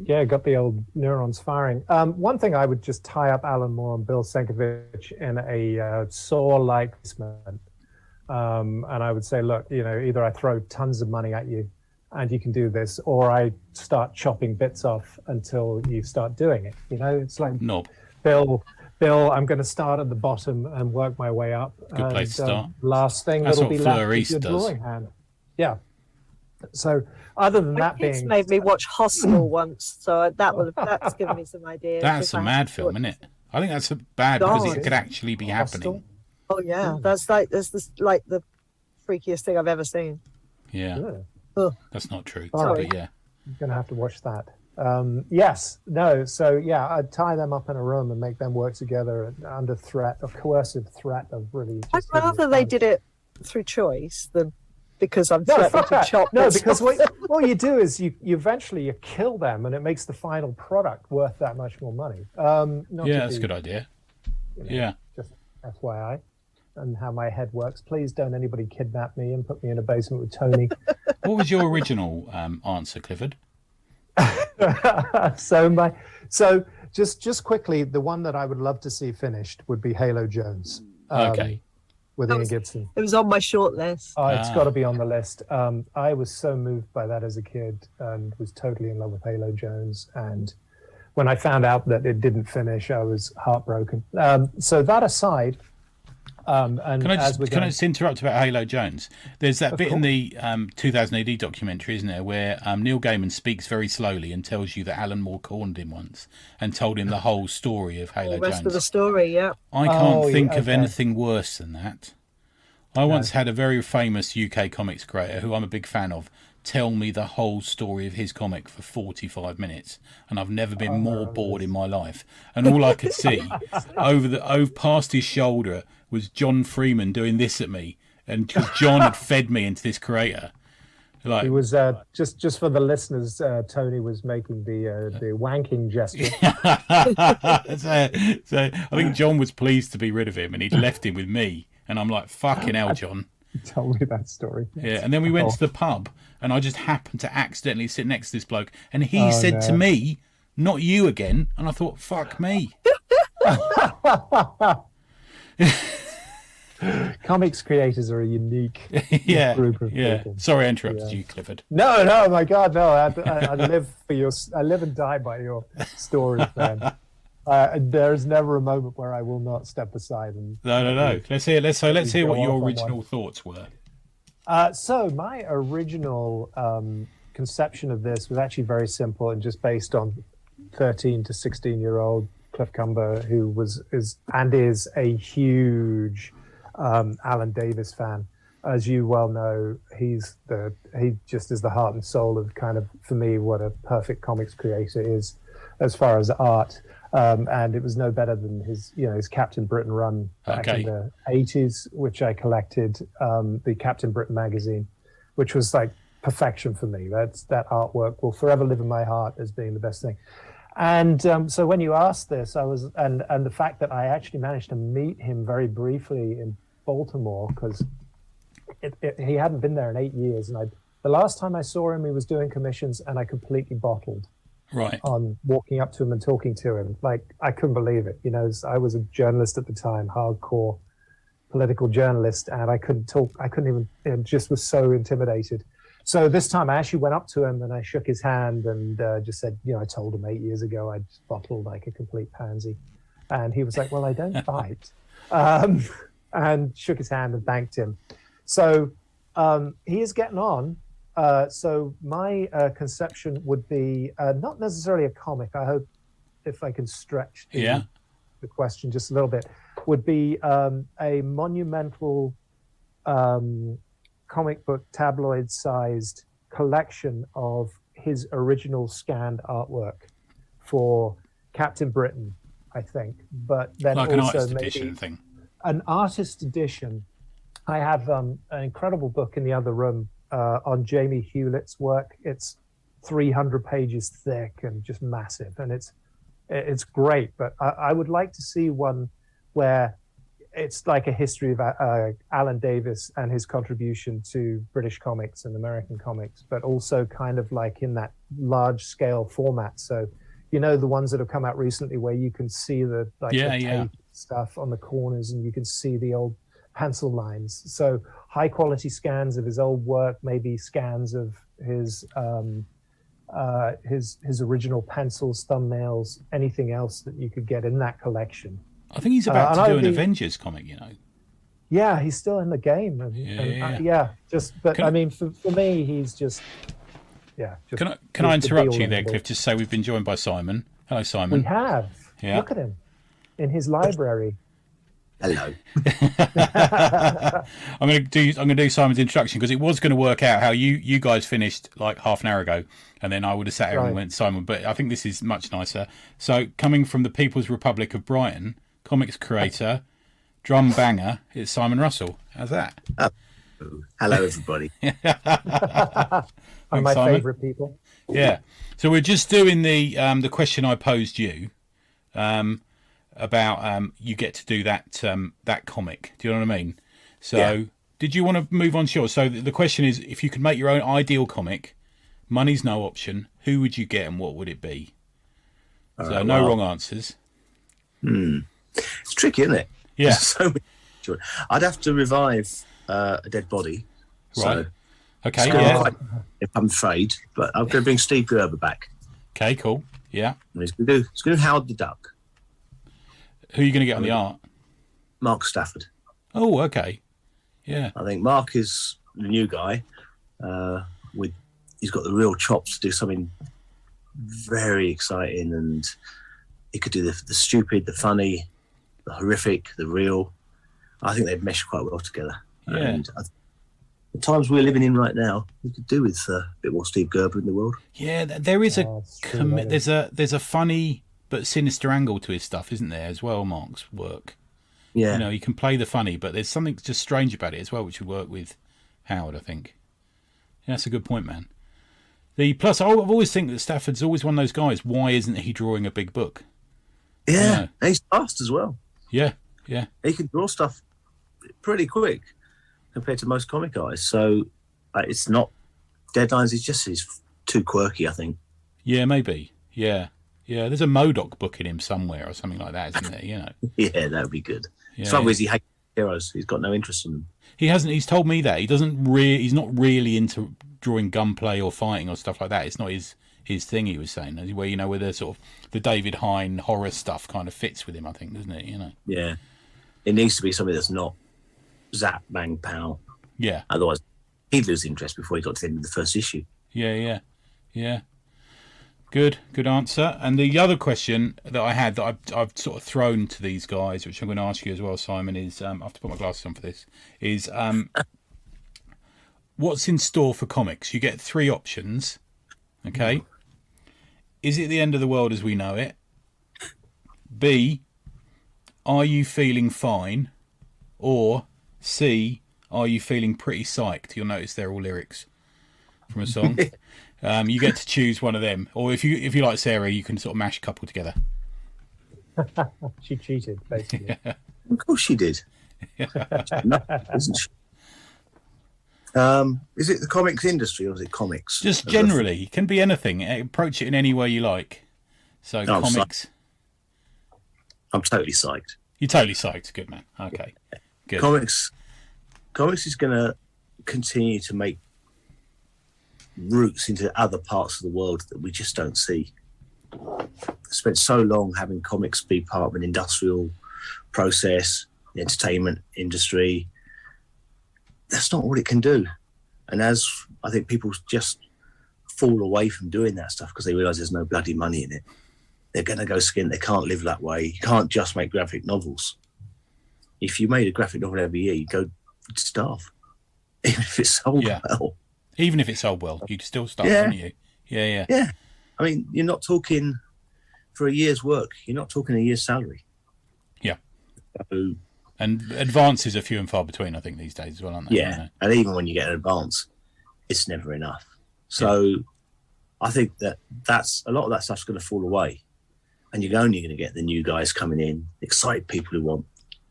got the old neurons firing. One thing, I would just tie up Alan Moore and Bill Sienkiewicz in a saw-like placement. And I would say, look, either I throw tons of money at you and you can do this, or I start chopping bits off until you start doing it. It's like, Knob. Bill, I'm going to start at the bottom and work my way up. Good place to start. Last thing That's that'll what be left Fleur is your East drawing hand. Yeah. So other than My that kids being, made me watch Hostel once, so that's given me some ideas. That's a mad film, isn't it? I think that's bad because it God. could actually be Hostel? happening. Oh yeah, that's like the freakiest thing I've ever seen. Yeah, Yeah. Ugh. that's not true. Sorry. But yeah. I'm going to have to watch that. Yes, no. So yeah, I'd tie them up in a room and make them work together under threat, a coercive threat of really. I'd Just rather they did it through choice than because I'm No, threatening fuck to that. chop. No, bits because off. what you do is you eventually you kill them, and it makes the final product worth that much more money. Not Yeah, to that's a be, good idea. you know, Yeah. Just FYI, and how my head works. Please don't anybody kidnap me and put me in a basement with Tony. What was your original answer, Clifford? So just quickly, the one that I would love to see finished would be Halo Jones. Okay. With Ian Gibson. It was on my short list. Oh, it's got to be on the list. I was so moved by that as a kid and was totally in love with Halo Jones. And when I found out that it didn't finish, I was heartbroken. So that aside, and Can I just interrupt about Halo Jones? There's that bit in the 2000 AD documentary, isn't there, where Neil Gaiman speaks very slowly and tells you that Alan Moore cornered him once and told him the whole story of Halo The rest Jones. of the story, yeah. I can't think of anything worse than that. I once had a very famous UK comics creator, who I'm a big fan of, tell me the whole story of his comic for 45 minutes, and I've never been more bored in my life. And all I could see over past his shoulder was John Freeman doing this at me, and because John had fed me into this creator. Like, he was just for the listeners. Tony was making the wanking gesture. so I think John was pleased to be rid of him, and he'd left him with me. And I'm like, fucking hell, John. Tell me that story. Yeah, and then we went to the pub, and I just happened to accidentally sit next to this bloke, and he said to me, "Not you again," and I thought, fuck me. Comics creators are a unique group of people. Sorry I interrupted you, Clifford. No, my God, no. I live for your. I live and die by your stories, man. There's never a moment where I will not step aside and. No. Let's hear what your original thoughts were. So my original conception of this was actually very simple and just based on 13 to 16-year-old Cliff Cumber, who is a huge Alan Davis fan. As you well know, he just is the heart and soul of kind of, for me, what a perfect comics creator is as far as art. And it was no better than his Captain Britain run back in the 80s, which I collected, the Captain Britain magazine, which was like perfection for me. That artwork will forever live in my heart as being the best thing. And so when you asked this, I was, and the fact that I actually managed to meet him very briefly in Baltimore, because he hadn't been there in 8 years. And the last time I saw him, he was doing commissions, and I completely bottled. Right. On walking up to him and talking to him. Like, I couldn't believe it. I was a journalist at the time, hardcore political journalist, and I couldn't talk. I couldn't even, just was so intimidated. So this time I actually went up to him and I shook his hand and just said, I told him 8 years ago I just bottled like a complete pansy. And he was like, well, I don't bite. And shook his hand and thanked him. So he is getting on. So my conception would be not necessarily a comic. I hope if I can stretch the question just a little bit, would be a monumental comic book tabloid-sized collection of his original scanned artwork for Captain Britain, I think. But then like also an artist maybe edition thing. An artist edition. I have an incredible book in the other room on Jamie Hewlett's work. It's 300 pages thick and just massive, and it's great. But I would like to see one where it's like a history of Alan Davis and his contribution to British comics and American comics, but also kind of like in that large scale format. So, the ones that have come out recently where you can see the tape stuff on the corners and you can see the old pencil lines. So high quality scans of his old work, maybe scans of his original pencils, thumbnails, anything else that you could get in that collection. I think he's about to do an Avengers comic, Yeah, he's still in the game, but I mean, for me, he's just Just can I interrupt you be-all, there, end-all. Cliff? Just say we've been joined by Simon. Hello, We Simon. have. Yeah. Look at him in his library. Hello. I'm gonna do Simon's introduction because it was going to work out how you guys finished like half an hour ago, and then I would have sat here and Right. went Simon. But I think this is much nicer. So coming from the People's Republic of Brighton, comics creator, drum banger, it's Simon Russell. How's that? Hello, everybody. Are my Simon. favourite people. Yeah. So we're just doing the question I posed you about you get to do that comic. Do you know what I mean? So Yeah. did you want to move on to yours? So the question is, if you could make your own ideal comic, money's no option, who would you get and what would it be? So no wrong answers. It's tricky, isn't it? Yeah. There's so many. I'd have to revive a dead body. Right. So Okay. it's gonna be Yeah. quite, I'm afraid, but I'm going to bring Steve Gerber back. Okay. Cool. Yeah. And he's going to do Howard the Duck. Who are you going to get on the art? Mark Stafford. Oh. Okay. Yeah. I think Mark is the new guy. He's got the real chops to do something very exciting, and he could do the stupid, the funny, the horrific, the real. I think they'd mesh quite well together. Yeah. And the times we're living in right now, we could do with a bit more Steve Gerber in the world. Yeah. There is it's true, that is. there's a funny but sinister angle to his stuff, isn't there? As well, Mark's work. Yeah. You know, he can play the funny, but there's something just strange about it as well, which would work with Howard, I think. Yeah, that's a good point, man. I've always think that Stafford's always one of those guys. Why isn't he drawing a big book? Yeah. know. And he's fast as well. Yeah, yeah, He can draw stuff pretty quick compared to most comic guys. So it's not deadlines. He's too quirky, I think. yeah, maybe. Yeah, yeah. There's a MODOK book in him somewhere or something like that, isn't there? You know. Yeah, that would be good. Yeah, The trouble is he hates heroes. He's got no interest in them. he hasn't. He's told me that he doesn't. He's not really into drawing gunplay or fighting or stuff like that. It's not his thing. He was saying where the sort of the David Hine horror stuff kind of fits with him. I think, doesn't it? You know. Yeah. It needs to be something that's not zap, bang, pow. Yeah. Otherwise, he'd lose interest before he got to the end of the first issue. Yeah. Good answer. And the other question that I had that I've sort of thrown to these guys, which I'm going to ask you as well, Simon, is I have to put my glasses on for this. Is what's in store for comics? You get 3 options. Okay. Is it the end of the world as we know it? B, are you feeling fine? Or C, are you feeling pretty psyched? You'll notice they're all lyrics from a song. You get to choose one of them, or if you like Sarah, you can sort of mash a couple together. She cheated, basically. Of course she did. No, isn't she? Is it the comics industry or is it comics? Just generally, it can be anything. Approach it in any way you like. So I'm comics. I'm totally psyched. You're totally psyched. Good man. Okay. Good. Comics is going to continue to make roots into other parts of the world that we just don't see. Spent so long having comics be part of an industrial process, the entertainment industry. That's not what it can do. And as I think people just fall away from doing that stuff because they realise there's no bloody money in it, they're going to go skint. They can't live that way. You can't just make graphic novels. If you made a graphic novel every year, you go starve, even if it's sold well. Even if it's sold well, you'd still start, Yeah. wouldn't you? Yeah. Yeah. I mean, you're not talking for a year's work. You're not talking a year's salary. Yeah. So, And advances are few and far between, I think, these days as well, aren't they? yeah. You know? And even when you get an advance, it's never enough. So I think that's a lot of that stuff's going to fall away. And you're only going to get the new guys coming in, excited people who want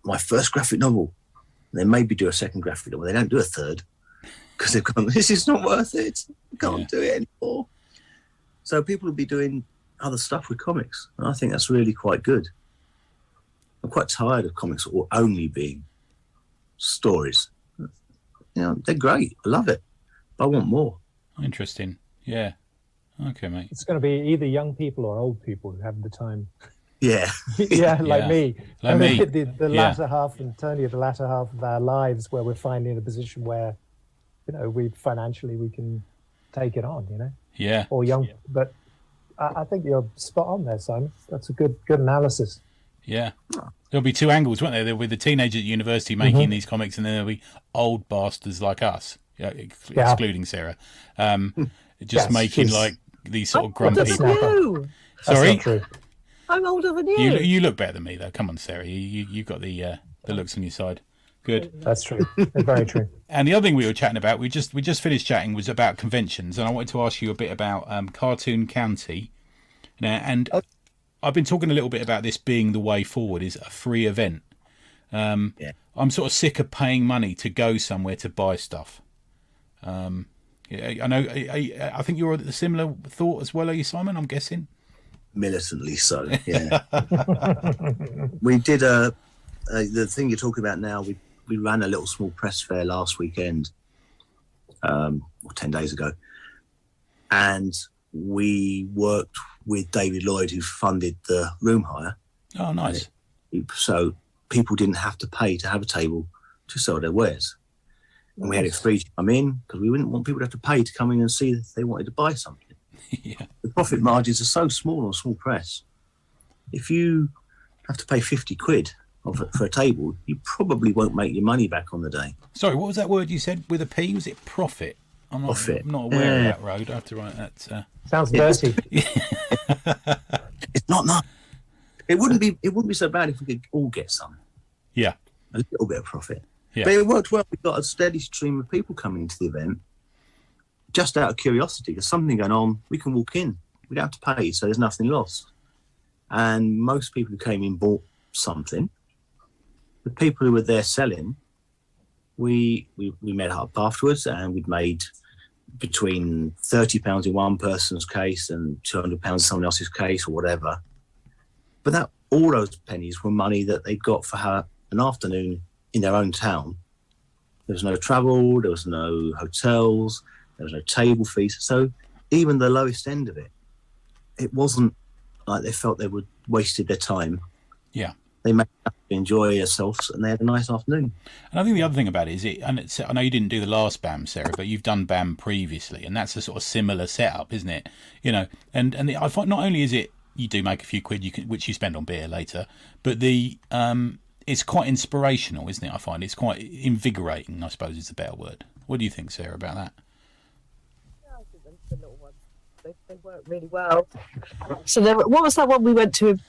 my first graphic novel. And they maybe do a second graphic novel. They don't do a third because they've gone, this is not worth it. I can't do it anymore. So people will be doing other stuff with comics. And I think that's really quite good. I'm quite tired of comics only being stories. You know, they're great. I love it. But I want more. Interesting. Yeah. Okay, mate. It's going to be either young people or old people who have the time. Yeah. Yeah, like Yeah. me. Like me. The Yeah. latter half, and Tony, the latter half of our lives, where we're finally in a position where, we financially we can take it on, Yeah. or young. But I think you're spot on there, Simon. That's a good analysis. Yeah. There'll be two angles, won't there? There'll be the teenagers at university making these comics, and then there'll be old bastards like us, excluding Sarah, just Yes, making she's- like these sort of I'm grumpy. older than you. That's Sorry, not true. I'm older than you. you look better than me though. Come on, Sarah, you've got the looks on your side. Good. That's true. Very true. And the other thing we were chatting about, we just finished chatting, was about conventions, and I wanted to ask you a bit about Cartoon County. Now, and I've been talking a little bit about this being the way forward, is a free event. I'm sort of sick of paying money to go somewhere to buy stuff. I know. I think you're a similar thought as well, are you, Simon? I'm guessing. Militantly so. Yeah. We did the thing you're talking about now. We ran a little small press fair last weekend, or 10 days ago, and we worked with David Lloyd, who funded the room hire. Oh, nice. So people didn't have to pay to have a table to sell their wares. And we had it free to come in because we wouldn't want people to have to pay to come in and see if they wanted to buy something. Yeah. The profit margins are so small on small press. If you have to pay 50 quid for a table, you probably won't make your money back on the day. Sorry, what was that word you said with a P? Was it profit? I'm Profit. not aware of that road. I have to write that. Sounds dirty. It's not. It wouldn't be so bad if we could all get some. Yeah. A little bit of profit. Yeah. But it worked well. We got a steady stream of people coming into the event just out of curiosity. There's something going on. We can walk in. We don't have to pay, so there's nothing lost. And most people who came in bought something. The people who were there selling, we met up afterwards, and we'd made between £30 in one person's case and £200 in someone else's case, or whatever. But all those pennies were money that they'd got for an afternoon in their own town. There was no travel, there was no hotels, there was no table fees. So even the lowest end of it wasn't like they felt they would wasted their time. Yeah. They made up to enjoy themselves, and they had a nice afternoon. And I think the other thing about it is I know you didn't do the last BAM, Sarah, but you've done BAM previously, and that's a sort of similar setup, isn't it? And I find not only is it you do make a few quid, which you spend on beer later, but it's quite inspirational, isn't it? I find it's quite invigorating, I suppose is a better word. What do you think, Sarah, about that? Yeah, I think the little ones, they work really well. So what was that one we went to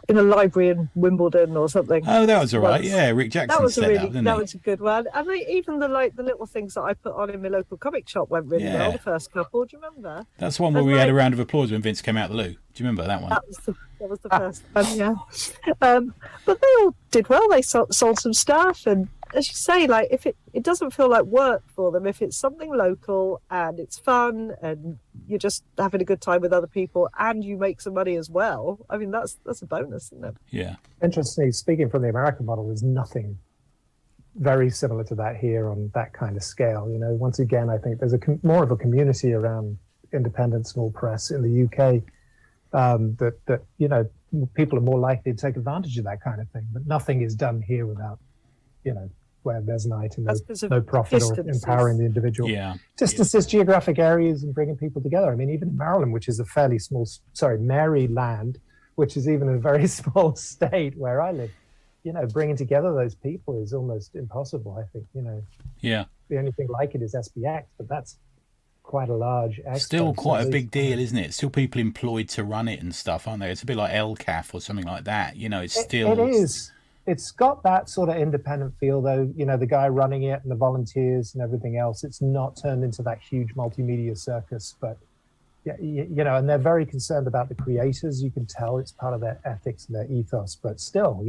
in a library in Wimbledon or something? Oh, that was all right. Once. Yeah, Rick Jackson That was set up, didn't he? was a good one. And even the little things that I put on in my local comic shop went really well. The first couple, do you remember? That's the one where we had a round of applause when Vince came out the loo. Do you remember that one? That was the first one, yeah. But they all did well. They sold some stuff, and as you say, like if it doesn't feel like work for them, if it's something local and it's fun and you're just having a good time with other people and you make some money as well, I mean that's a bonus, isn't it? Yeah. Interestingly, speaking from the American model, there's nothing very similar to that here on that kind of scale. Once again, I think there's more of a community around independent small press in the UK that people are more likely to take advantage of that kind of thing. But nothing is done here without, where there's an item, no profit or empowering the individual. Yeah. Distances, geographic areas, and bringing people together. I mean, even in Maryland, which is a fairly small, Maryland, which is even a very small state where I live, bringing together those people is almost impossible, I think. Yeah. The only thing like it is SBX, but that's quite a large expo. Still quite a big deal, isn't it? Still people employed to run it and stuff, aren't they? It's a bit like LCAF or something like that. It's still... It is. It's got that sort of independent feel, though. The guy running it and the volunteers and everything else. It's not turned into that huge multimedia circus, but and they're very concerned about the creators. You can tell it's part of their ethics and their ethos, but still,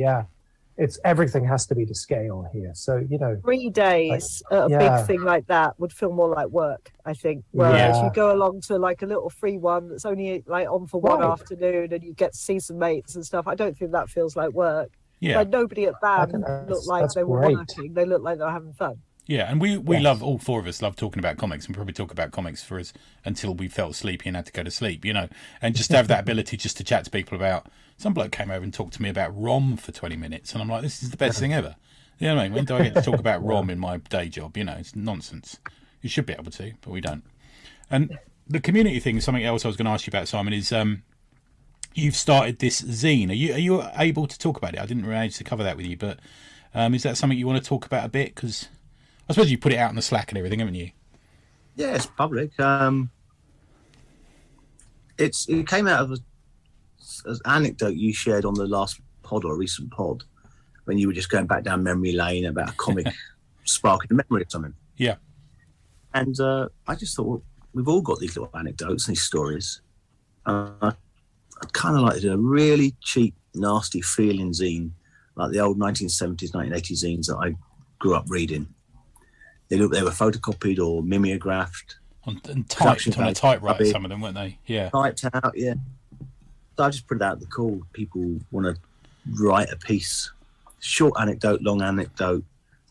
it's everything has to be to scale here. So 3 days at a big thing like that would feel more like work, I think. Whereas you go along to like a little free one that's only like on for one afternoon and you get to see some mates and stuff. I don't think that feels like work. Yeah. Like nobody at BAM looked like they were great. working. They looked like they were having fun. Yeah, and we Yes. love, all four of us love talking about comics, and probably talk about comics for us until we felt sleepy and had to go to sleep, and just to have that ability just to chat to people about. Some bloke came over and talked to me about ROM for 20 minutes, and I'm like, this is the best thing ever. You know what I mean? When do I get to talk about ROM in my day job? It's nonsense. You should be able to, but we don't. And the community thing is something else I was going to ask you about, Simon, is you've started this zine. Are you able to talk about it? I didn't manage to cover that with you, but is that something you want to talk about a bit? Because I suppose you put it out on the Slack and everything, haven't you? Yeah, it's public. It came out of an anecdote you shared on the last pod or a recent pod when you were just going back down memory lane about a comic sparking a memory or something. Yeah. And I just thought, well, we've all got these little anecdotes and these stories. I'd kind of like to do a really cheap, nasty feeling zine, like the old 1970s, 1980s zines that I grew up reading. They were photocopied or mimeographed. And typed on a typewriter, some of them, weren't they? Yeah. Typed out, yeah. So I just put it out the call. People want to write a piece, short anecdote, long anecdote,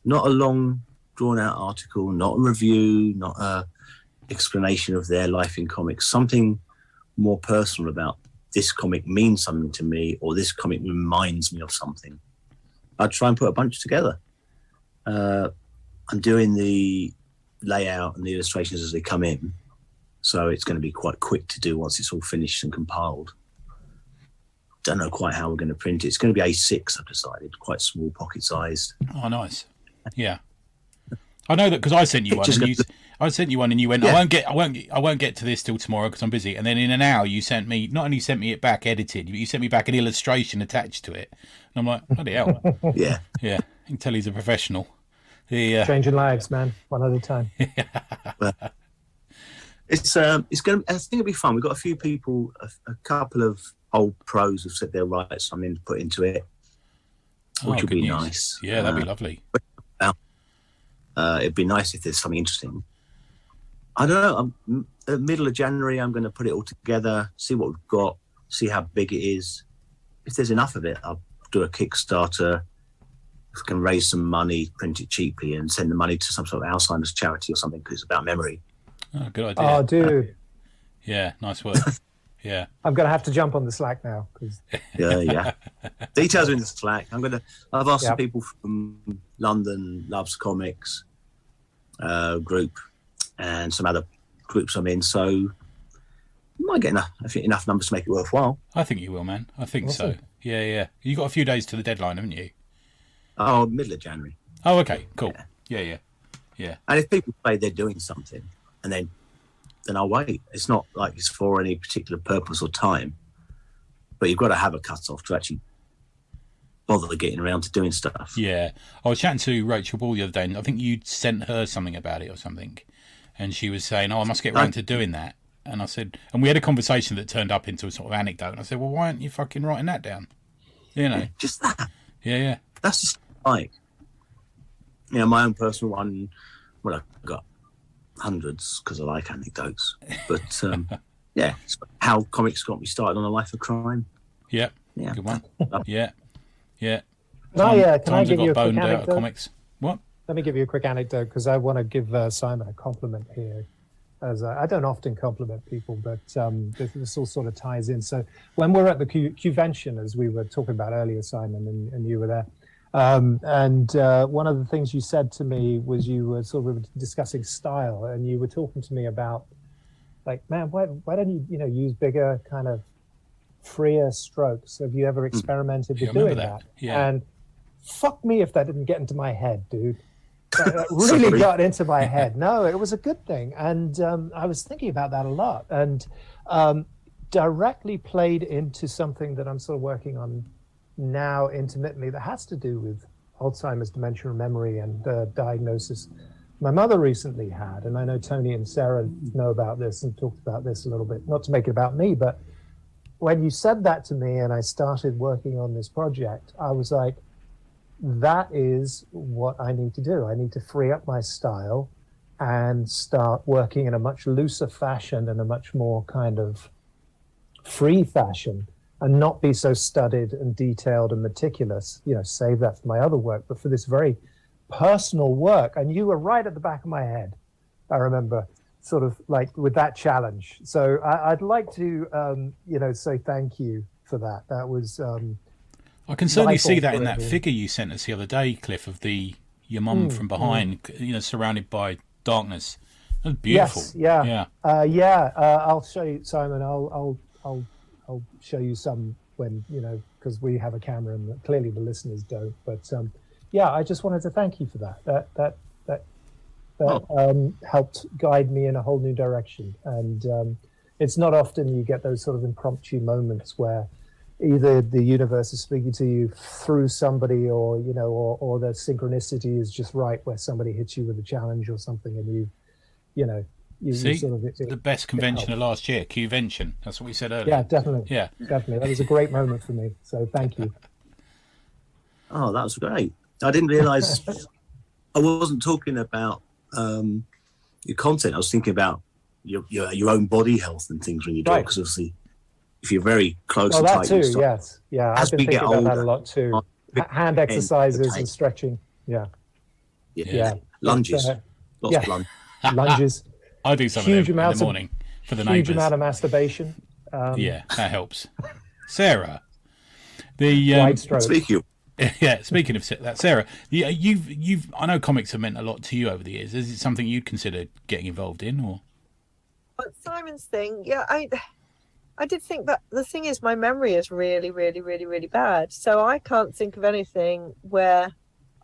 not a long, drawn-out article, not a review, not a explanation of their life in comics, something more personal about this comic means something to me, or this comic reminds me of something. I'd try and put a bunch together. I'm doing the layout and the illustrations as they come in, so it's going to be quite quick to do once it's all finished and compiled. Don't know quite how we're going to print it. It's going to be A6, I've decided, quite small, pocket-sized. Oh, nice. Yeah, I know that because I sent you one. I sent you one, and you went, yeah. I won't get to this till tomorrow because I'm busy. And then in an hour, you sent me, not only sent me it back edited, but you sent me back an illustration attached to it. And I'm like, bloody hell. Yeah. Yeah. You can tell he's a professional. Changing lives, man, one at a time. It's going to, I think it'll be fun. We've got a few people, a couple of old pros who've said they'll write something to put into it, which would be news. Nice. Yeah, that'd be lovely. It'd be nice if there's something interesting. I don't know. At middle of January, I'm going to put it all together, see what we've got, see how big it is. If there's enough of it, I'll do a Kickstarter. If I can raise some money, print it cheaply, and send the money to some sort of Alzheimer's charity or something because it's about memory. Oh, good idea. Oh, dude. Yeah, nice work. Yeah. I'm going to have to jump on the Slack now. Yeah. Details are in the Slack. I've asked some people from London Loves Comics group and some other groups I'm in, so you might get enough numbers to make it worthwhile. I think you will, man. I think awesome. So. Yeah. You got a few days to the deadline, haven't you? Oh, middle of January. Oh, okay, cool. Yeah. And if people say they're doing something, and then I'll wait. It's not like it's for any particular purpose or time, but you've got to have a cut-off to actually bother getting around to doing stuff. Yeah. I was chatting to Rachel Ball the other day, and I think you'd sent her something about it or something, and she was saying, I must get around to doing that. And I said, and we had a conversation that turned up into a sort of anecdote, and I said, well, why aren't you fucking writing that down? Just that. Yeah. That's just like, my own personal one. Well, I've got hundreds because I like anecdotes, but it's how comics got me started on a life of crime. Yeah. Good one. Yeah. Can I give you a quick anecdote? Comics. What? Let me give you a quick anecdote because I want to give Simon a compliment here. As I don't often compliment people, but this all sort of ties in. So when we're at the convention, as we were talking about earlier, Simon, and you were there, and one of the things you said to me was you were sort of discussing style, and you were talking to me about, like, man, why don't you use bigger, kind of freer strokes? Have you ever experimented with doing that? Yeah. And fuck me if that didn't get into my head, dude. That really got into my head. No, it was a good thing. And I was thinking about that a lot, and directly played into something that I'm sort of working on now intermittently that has to do with Alzheimer's, dementia, and memory, and the diagnosis my mother recently had. And I know Tony and Sarah know about this and talked about this a little bit, not to make it about me, but when you said that to me and I started working on this project, I was like, that is what I need to do. I need to free up my style and start working in a much looser fashion and a much more kind of free fashion, and not be so studied and detailed and meticulous. Save that for my other work, but for this very personal work, and you were right at the back of my head. I remember, sort of like with that challenge. So I'd like to, say thank you for that. That was. I can certainly see that in that figure you sent us the other day, Cliff, of your mum from behind, surrounded by darkness. That was beautiful. Yes, yeah. I'll show you, Simon. I'll show you some when because we have a camera and clearly the listeners don't. But I just wanted to thank you for that. That helped guide me in a whole new direction. And it's not often you get those sort of impromptu moments where either the universe is speaking to you through somebody, or the synchronicity is just right, where somebody hits you with a challenge or something, and you sort of the best convention of last year, Qvention. That's what we said earlier. Yeah, definitely. Yeah, definitely. That was a great moment for me. So thank you. Oh, that was great. I didn't realise I wasn't talking about your content. I was thinking about your own body health and things when you do it, because obviously if you're very close and tight, that too, yes. Yeah, I've been thinking about that a lot too. Hand exercises and stretching. Yeah. Lunges. Lots of lunges. I do some of them in the morning for the neighbours. Huge amount of masturbation. That helps. Sarah, speaking of that, Sarah, you've I know comics have meant a lot to you over the years. Is it something you'd consider getting involved in, or? Simon's thing, I did think that the thing is my memory is really, really, really, really bad. So I can't think of anything where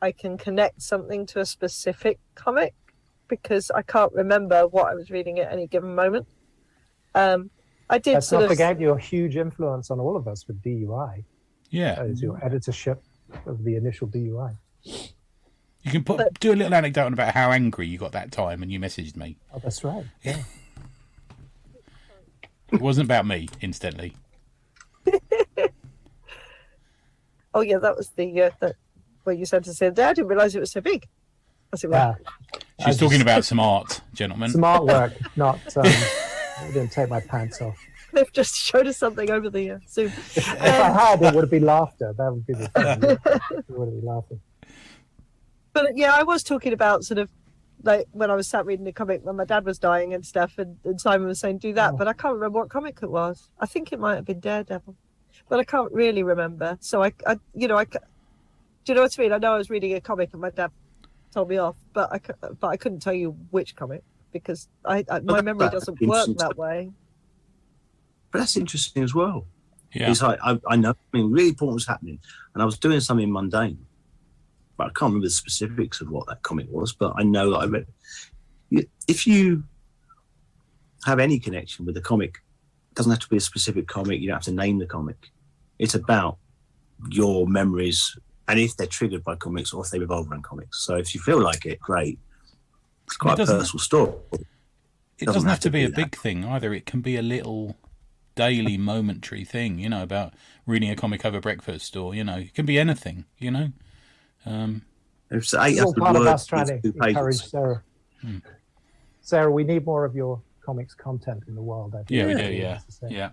I can connect something to a specific comic, because I can't remember what I was reading at any given moment. I did. Let's not forget your huge influence on all of us with DUI. Yeah. As your editorship of the initial DUI. You can do a little anecdote about how angry you got that time and you messaged me. Oh, that's right. Yeah. It wasn't about me, incidentally. Oh yeah, that was the what you said to say. I didn't realise it was so big. She's talking about some art, gentlemen. Some artwork, not. I didn't take my pants off. They've just showed us something over the Zoom. If I had, it would be laughter. That would be the thing. It would be laughing. But yeah, I was talking about sort of like when I was sat reading the comic when my dad was dying and stuff, and Simon was saying do that, but I can't remember what comic it was. I think it might have been Daredevil, but I can't really remember. So I do you know what I mean? I know I was reading a comic and my dad told me off, but I couldn't tell you which comic, because my memory doesn't work that way. But that's interesting as well. Yeah. It's like I know really important was happening, and I was doing something mundane. I can't remember the specifics of what that comic was, but I know that I read it. If you have any connection with the comic, it doesn't have to be a specific comic. You don't have to name the comic. It's about your memories, and if they're triggered by comics or if they revolve around comics. So if you feel like it, great. It's quite a personal story. It doesn't have to be a big thing either. It can be a little daily momentary thing, about reading a comic over breakfast, or, it can be anything, It's all part of us trying to encourage Sarah. Sarah, we need more of your comics content in the world. Yeah, we do. Yeah.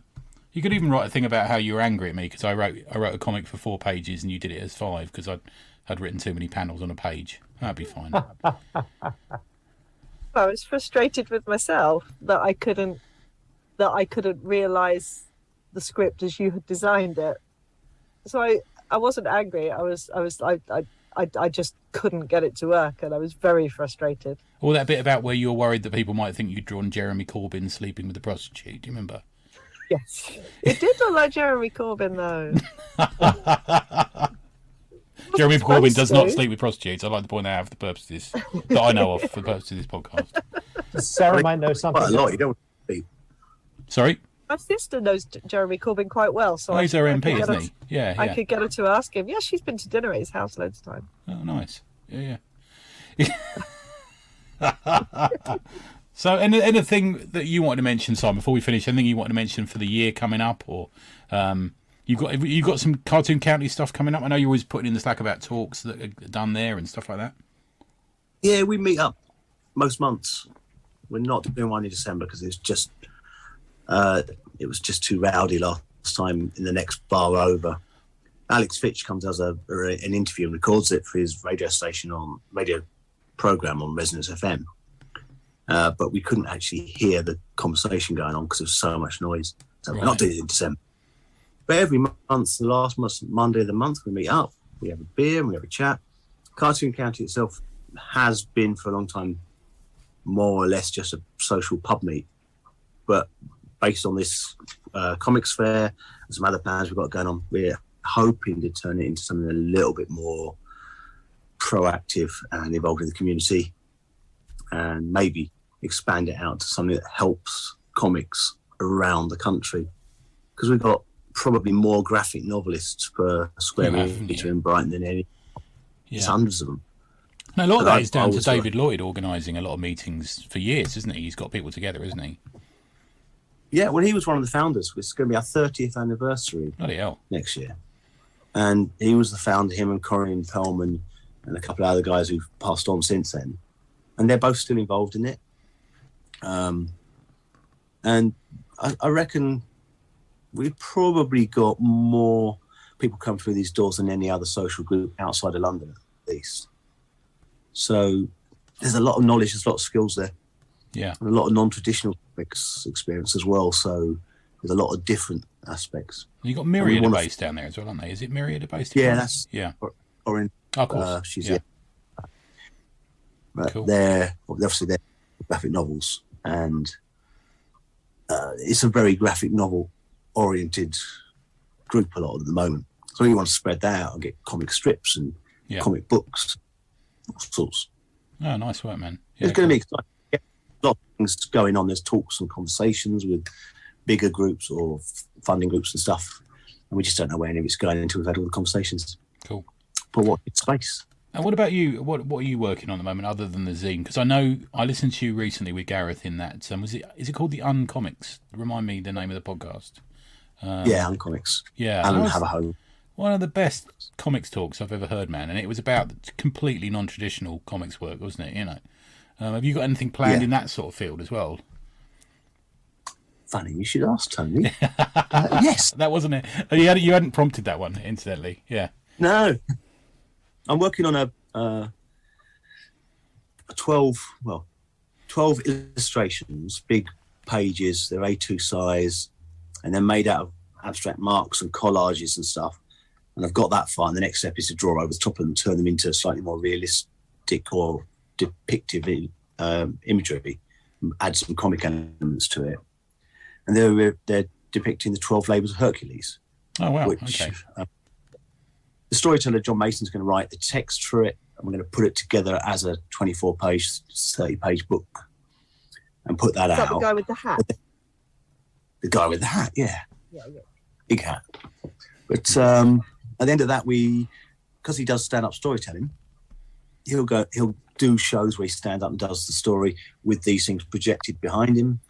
You could even write a thing about how you were angry at me because I wrote a comic for 4 pages and you did it as 5 because I'd written too many panels on a page. That'd be fine. I was frustrated with myself that I couldn't realise the script as you had designed it. So I wasn't angry. I just couldn't get it to work, and I was very frustrated. All that bit about where you were worried that people might think you'd drawn Jeremy Corbyn sleeping with a prostitute. Do you remember? Yes. It did look like Jeremy Corbyn, though. Jeremy Corbyn does not sleep with prostitutes. I'd like to point that out for the purposes that I know of, for the purposes of this podcast. Sarah might know something. Quite a lot. You don't sleep. Sorry? My sister knows Jeremy Corbyn quite well, so he's our MP, isn't he? Yeah. I could get her to ask him. Yeah, she's been to dinner at his house loads of times. Oh, nice. Yeah. So, anything that you wanted to mention, Simon, before we finish? Anything you wanted to mention for the year coming up, or you've got some Cartoon County stuff coming up? I know you're always putting in the Slack about talks that are done there and stuff like that. Yeah, we meet up most months. We're not doing one in December because it's just. It was just too rowdy last time in the next bar over. Alex Fitch comes as an interview and records it for his radio program on Resonance FM. But we couldn't actually hear the conversation going on because there was so much noise. So we're not doing it in December. But every month, the last Monday of the month, we meet up, we have a beer, and we have a chat. Cartoon County itself has been for a long time more or less just a social pub meet. But based on this comics fair and some other plans we've got going on, we're hoping to turn it into something a little bit more proactive and involved in the community, and maybe expand it out to something that helps comics around the country, because we've got probably more graphic novelists per square metre in Brighton than any. There's hundreds of them. No, a lot of that is down to David Lloyd organising a lot of meetings for years, isn't he? He's got people together, isn't he? Yeah, well, he was one of the founders. It's going to be our 30th anniversary next year. And he was the founder, him and Corinne Pellman and a couple of other guys who've passed on since then. And they're both still involved in it. And I reckon we've probably got more people come through these doors than any other social group outside of London, at least. So there's a lot of knowledge, there's a lot of skills there. Yeah. And a lot of non-traditional experience as well. So there's a lot of different aspects. You've got Myriad are based down there as well, aren't they? Is it Myriad are based? Yeah, that's or in. Oh, of course. She's But cool. they're graphic novels, and it's a very graphic novel oriented group a lot at the moment. So we want to spread that out and get comic strips and comic books, all sorts. Oh, nice work, man. Yeah, it's going to be exciting. A lot of things going on. There's talks and conversations with bigger groups or funding groups and stuff, and we just don't know where any of it's going until we've had all the conversations. Cool. But what space? And what about you? What are you working on at the moment other than the zine? Because I know I listened to you recently with Gareth in that. Is it called the Uncomics? Remind me the name of the podcast. Uncomics. Yeah, Alan Have a Home. One of the best comics talks I've ever heard, man. And it was about completely non-traditional comics work, wasn't it? You know, have you got anything planned in that sort of field as well? Funny, you should ask Tony. Yes, that wasn't it. You hadn't prompted that one, incidentally. Yeah. No. I'm working on a 12 illustrations, big pages. They're A2 size, and they're made out of abstract marks and collages and stuff. And I've got that far. And the next step is to draw over the top of them and turn them into slightly more realistic or depictive imagery, add some comic elements to it. And they're depicting the 12 Labours of Hercules. Oh, wow. Which, okay. The storyteller, John Mason's going to write the text for it, and we're going to put it together as a 24-page, 30-page book and put that out. Is that the guy with the hat? The guy with the hat, yeah. Yeah. Big hat. But at the end of that, because he does stand-up storytelling, he'll do shows where he stands up and does the story with these things projected behind him.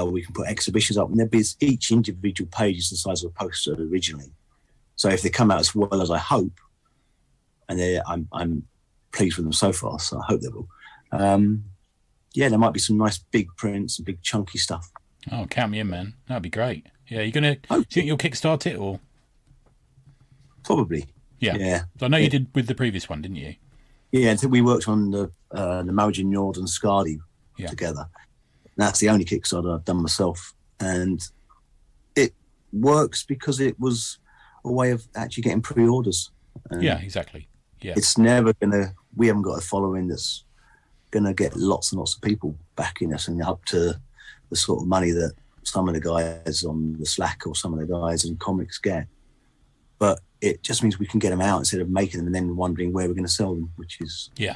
We can put exhibitions up, and there'll be each individual page is the size of a poster originally. So if they come out as well as I hope, and I'm pleased with them so far, so I hope they will. There might be some nice big prints and big chunky stuff. Oh, count me in, man. That'd be great. Yeah, do you think you'll kickstart it or? Probably. Yeah. I know you did with the previous one, didn't you? Yeah, I think we worked on the Marriage Njord and Scardy together. And that's the only Kickstarter I've done myself, and it works because it was a way of actually getting pre-orders. Yeah, exactly. Yeah, it's never we haven't got a following that's gonna get lots and lots of people backing us and up to the sort of money that some of the guys on the Slack or some of the guys in comics get. But it just means we can get them out instead of making them and then wondering where we're going to sell them, which is the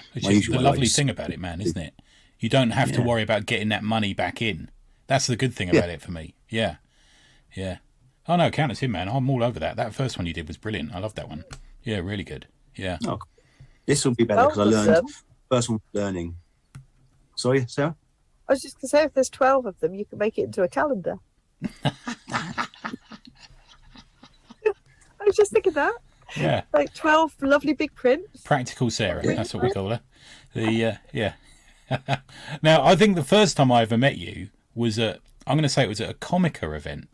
lovely thing about it, man, isn't it? You don't have to worry about getting that money back in. That's the good thing about it for me. Yeah. Oh no, count us in, man. I'm all over that. That first one you did was brilliant. I love that one. Yeah, really good. Yeah. Oh, this will be better because I learned. First one, learning. Sorry, Sarah? I was just going to say, if there's 12 of them, you can make it into a calendar. I was just thinking that. Yeah. Like 12 lovely big prints. Practical Sarah, that's what we call her. Now, I think the first time I ever met you was I'm going to say it was at a Comica event.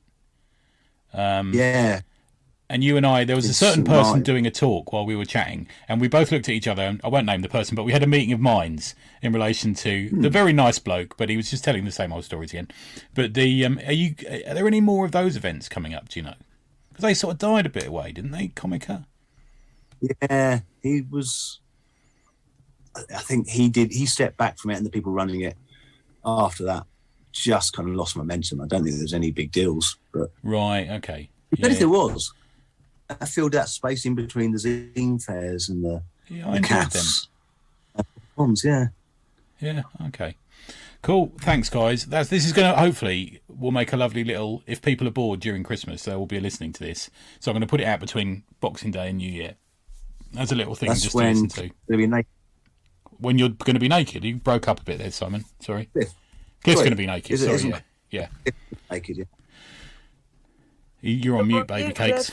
And and you and I, there was a It's certain person right. doing a talk while we were chatting, and we both looked at each other, and I won't name the person, but we had a meeting of minds in relation to the very nice bloke, but he was just telling the same old stories again. But are there any more of those events coming up, do you know? Because they sort of died a bit away, didn't they, Comica? Yeah, he was. I think he stepped back from it, and the people running it after that just kind of lost momentum. I don't think there's any big deals, but Right, okay. if anything, there was. I filled that space in between the zine fairs and the I enjoyed them. Cons, yeah. Yeah, okay. Cool, thanks guys. This is going to, hopefully, we'll make a lovely little, if people are bored during Christmas, they will be listening to this. So I'm going to put it out between Boxing Day and New Year. As a little thing That's just when to listen to. there'll be a When you're going to be naked. You broke up a bit there, Simon. Sorry. Cliff. Cliff's Sorry. going to be naked. Is it- Sorry, isn't- yeah. naked, yeah. You're on mute, baby cakes.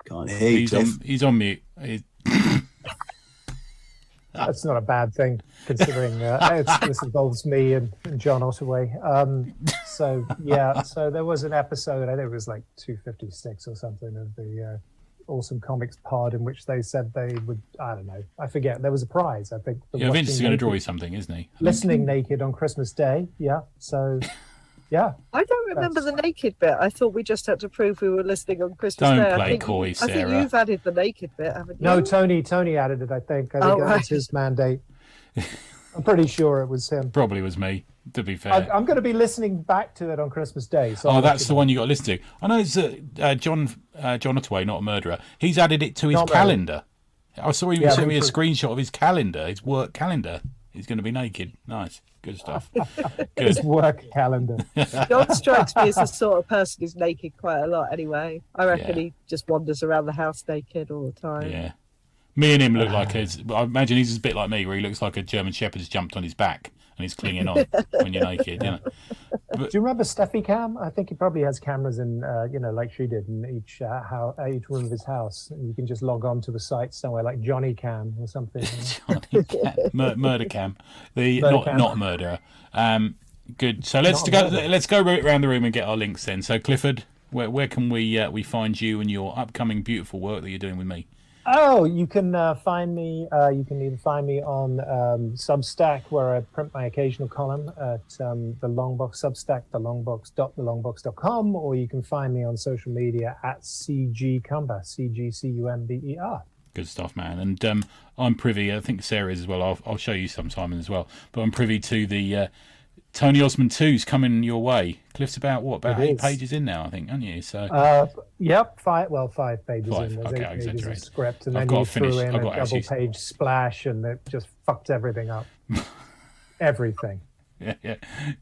Can't hear you, Cliff. He's on mute. That's not a bad thing, considering this involves me and John Ottaway. So there was an episode, I think it was like 256 or something, of the Awesome Comics pod, in which they said they would, I don't know, I forget, there was a prize, I think. for Yeah, Vince is watching going to naked- draw you something, isn't he? Listening naked on Christmas Day, yeah. So, yeah. I don't remember the naked bit. I thought we just had to prove we were listening on Christmas Don't Day. I play think coy, I think Sarah. you've added the naked bit, haven't you? No, Tony added it, I think. I think Oh, that right. was his mandate. I'm pretty sure it was him. Probably was me, to be fair. I'm going to be listening back to it on Christmas Day. So Oh, I'll let that's you the know. one you got to listen to. I know it's John Ottaway, not a murderer. He's added it to his Not murderer. calendar. I saw him Yeah, sent me a but- screenshot of his calendar, his work calendar. He's going to be naked. Nice, good stuff. Good. His work calendar. John strikes me as the sort of person who's naked quite a lot anyway. I reckon Yeah. he just wanders around the house naked all the time. Yeah. Me and him look like I imagine he's a bit like me, where he looks like a German Shepherd has jumped on his back and he's clinging on when you're naked. You know. Do you remember Steffi Cam? I think he probably has cameras in, like she did in each room of his house. And you can just log on to the site somewhere like Johnny Cam or something. Johnny Cam. Murder Cam, Murder Cam. not murderer. Good. So let's go around the room and get our links then. So Clifford, where can we find you and your upcoming beautiful work that you're doing with me? Oh, you can find me. You can either find me on Substack, where I print my occasional column at the Longbox Substack, thelongbox.thelongbox.com, or you can find me on social media at CGCumber, CGCUMBER. Good stuff, man. And I'm privy. I think Sarah is as well. I'll show you some, Simon, as well. But I'm privy to the Tony Osmond 2's coming your way. Cliff's about It 8 is. pages in now, I think, aren't you? So Yep, 5 pages Five, in. There's okay, 8 I pages of exaggerated. script, and I've then got you to finish. threw in I've a got to actually- double-page splash, and it just fucked everything up. Everything. yeah,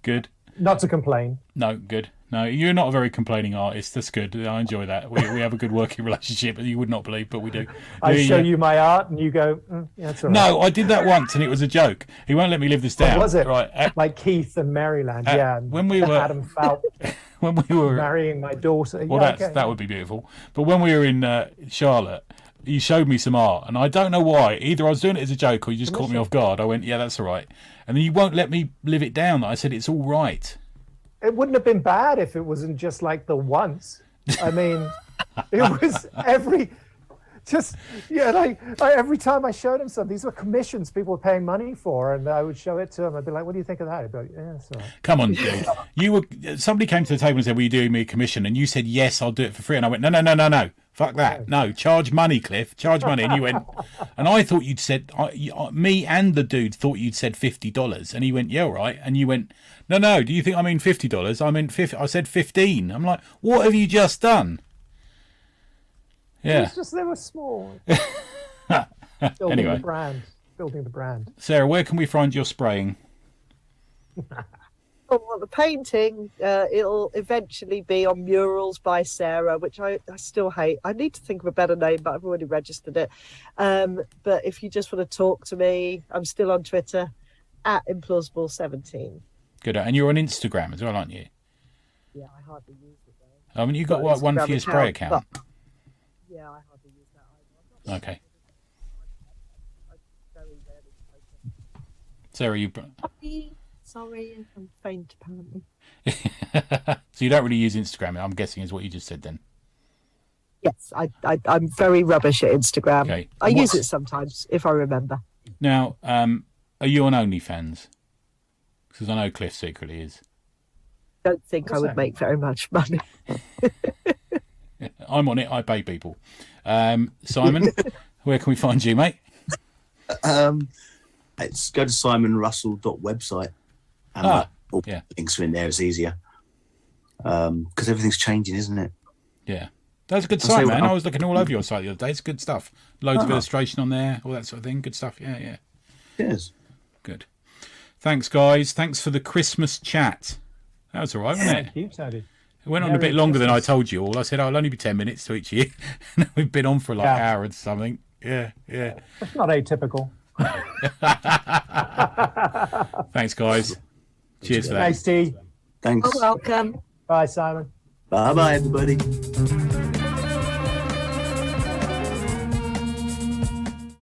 good. Not to complain. No, good. No, you're not a very complaining artist. That's good. I enjoy that. We have a good working relationship. You would not believe, but we do. I show you my art, and you go, yeah, that's all right. No, I did that once, and it was a joke. He won't let me live this down. Was it? Right. Like Keith and Maryland, yeah. and when we were- Adam Falk When we were marrying my daughter. Well, yeah, okay. that would be beautiful. But when we were in Charlotte, you showed me some art, and I don't know why. Either I was doing it as a joke, or you just caught me off guard. I went, "Yeah, that's all right," and then you won't let me live it down. I said, "It's all right." It wouldn't have been bad if it wasn't just like the once. I mean, it was like every time I showed him something, these were commissions people were paying money for, and I would show it to him. I'd be like, "What do you think of that?" He'd be like, "Yeah, that's all right." Come on, dude. Somebody came to the table and said, "Will you do me a commission?" And you said, "Yes, I'll do it for free." And I went, No. Fuck that. No, charge money, Cliff. Charge money." And you went, and I thought you'd said, me and the dude thought you'd said $50. And he went, "Yeah, all right." And you went, No. Do you think I mean $50? I meant 50. I said 15. I'm like, what have you just done? It Yeah. was just they were small. Building Anyway. the brand. Sarah, where can we find your spraying? Oh, well, the painting, it'll eventually be on Murals by Sarah, which I still hate. I need to think of a better name, but I've already registered it. But if you just want to talk to me, I'm still on Twitter at implausible17. Good. And you're on Instagram as well, aren't you? Yeah, I hardly use it though. I mean, you got Got an one for Instagram your spray account, account. but- Yeah, I hardly use that either. Okay. I very rarely post it. Sarah, you. Sorry, I'm faint apparently. So you don't really use Instagram, I'm guessing, is what you just said then. Yes, I'm very rubbish at Instagram. Okay. I use it sometimes if I remember. Now, are you on OnlyFans? Because I know Cliff secretly is. Don't think What's I would that? make very much money. I'm on it. I pay people. Simon, where can we find you, mate? It's go to simonrussell.website and all yeah. links are in there. It's easier because everything's changing, isn't it? Yeah. That's a good I'll site, say man. what- I was looking all over your site the other day. It's good stuff. Loads of illustration on there, all that sort of thing. Good stuff. Yeah. Yes. Good. Thanks, guys. Thanks for the Christmas chat. That was all right, wasn't it? Thank you, Tony. It went on a Merry bit longer than I Christmas. told you all. I said I'll only be 10 minutes to each of you. We've been on for like an Yeah. hour and something. Yeah. That's not atypical. Thanks, guys. Cheers for that. Thanks, T. Thanks. You're welcome. Bye, Simon. Bye bye, everybody.